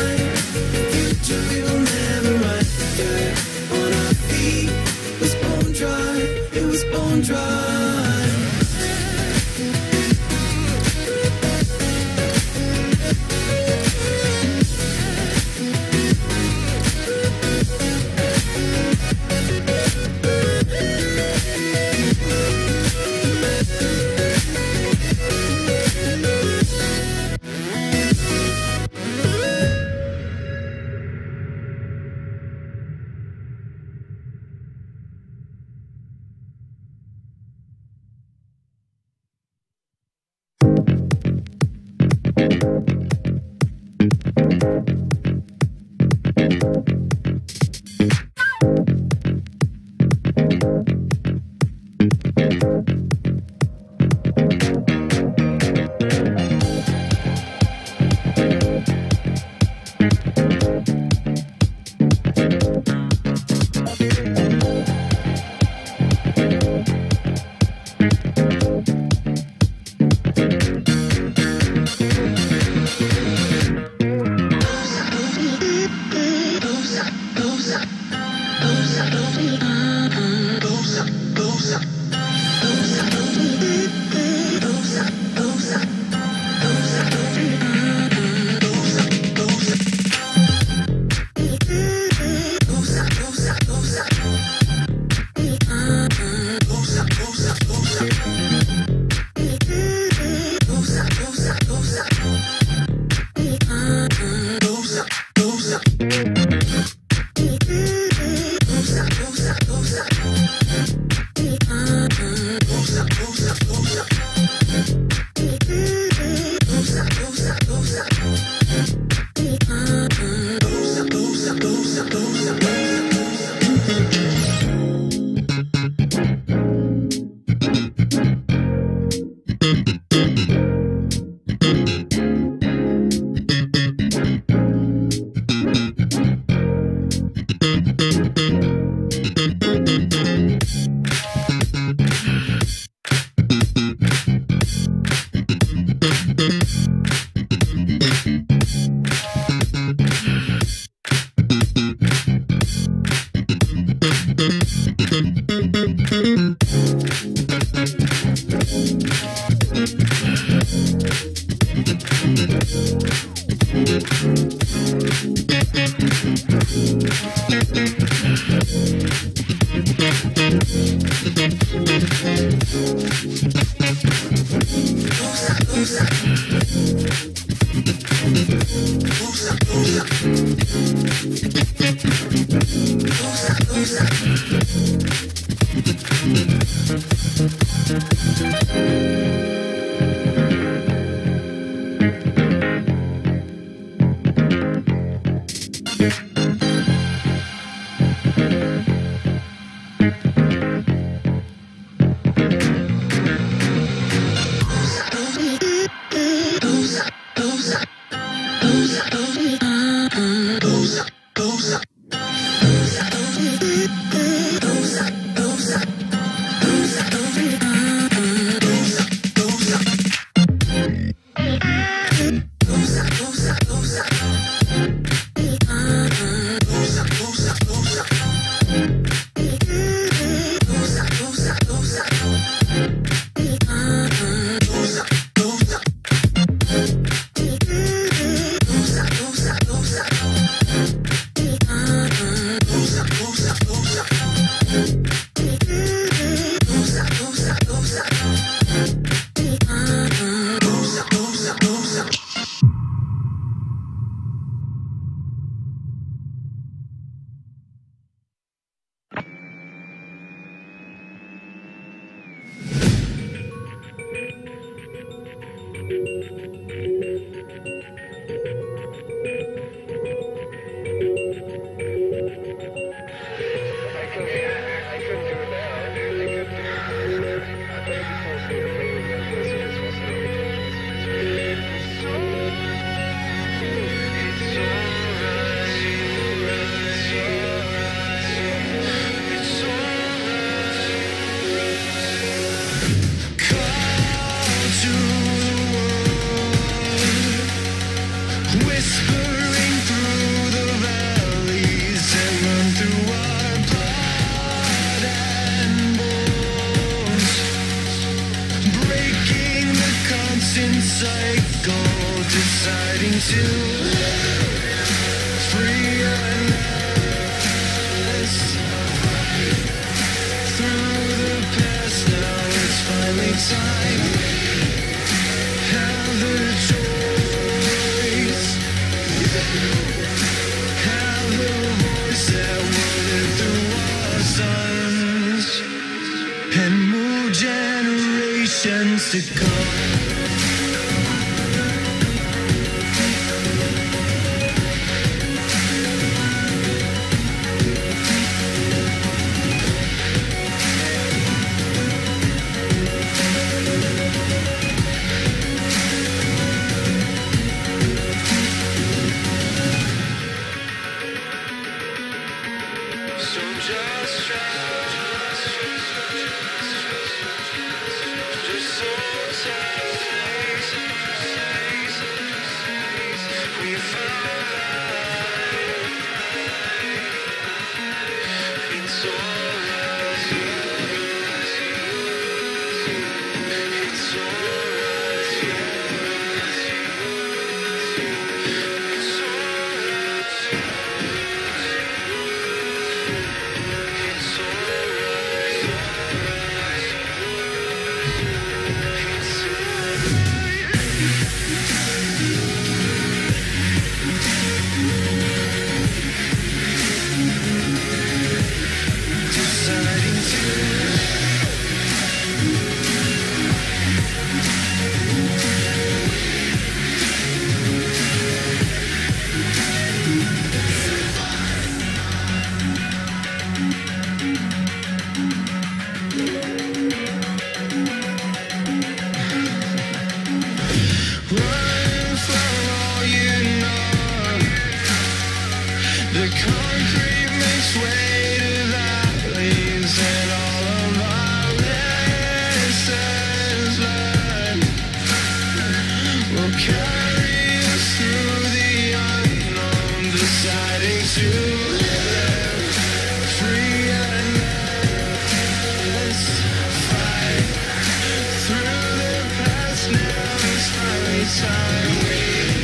Time we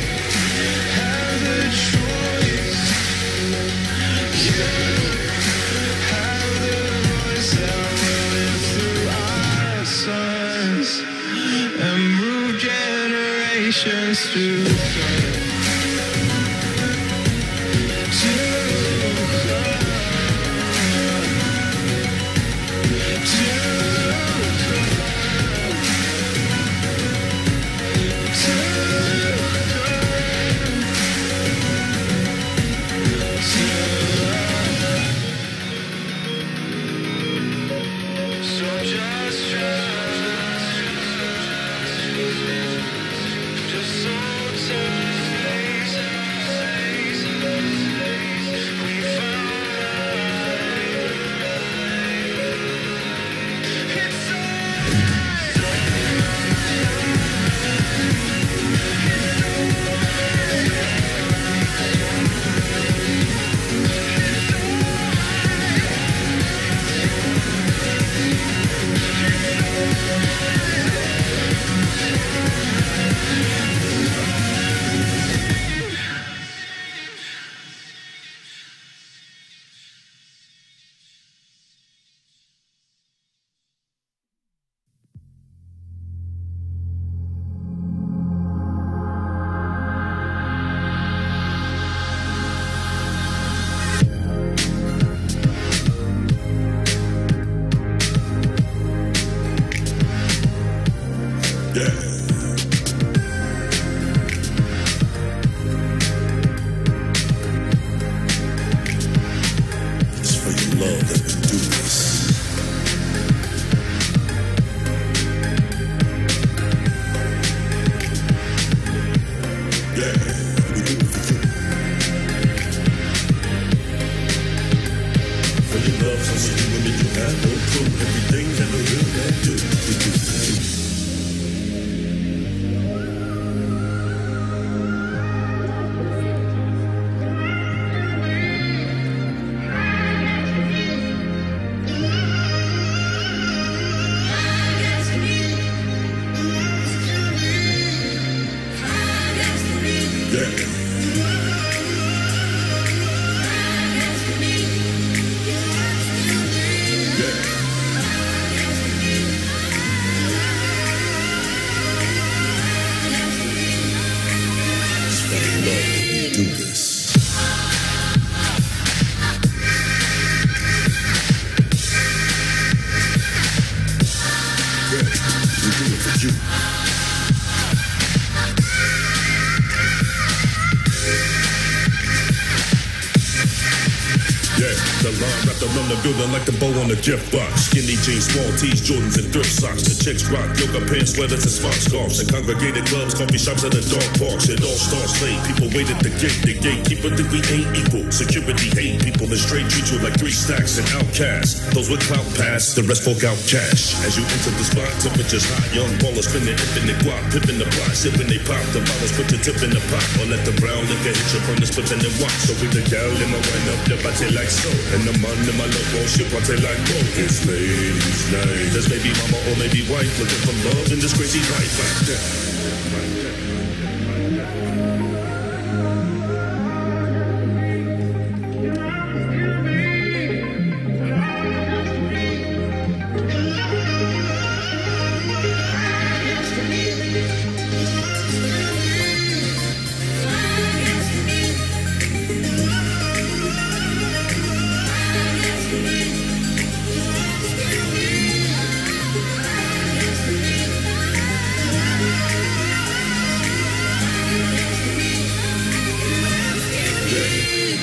chance to Building like the bow on the gift box. Skinny jeans, small tees, Jordans, and thrift socks. The chicks rock yoga pants, sweaters, and smart scarves. And congregated clubs, coffee shops, and the dog parks. It all starts late. People wait at the gate. The gatekeeper think we ain't equal. Security hate people that straight treat you like 3 stacks and outcasts. Those with clout pass, the rest fork out cash. As you enter the spot, temperatures hot. Young ballers spinning infinite guap, pippin' the plot, sipping they pop. The bottles put the tip in the pot, or let the brown liquor hit you from the spliff and then watch. So with the gal in my wine up the body like so, and the man in my love. She party like both. It's ladies' night. There's maybe mama or maybe wife looking for love in this crazy life like that.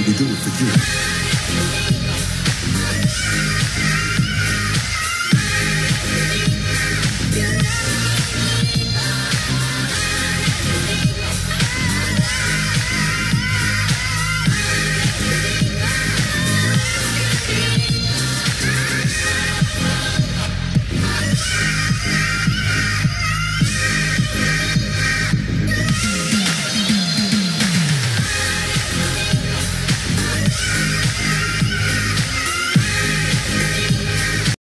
We do it for you.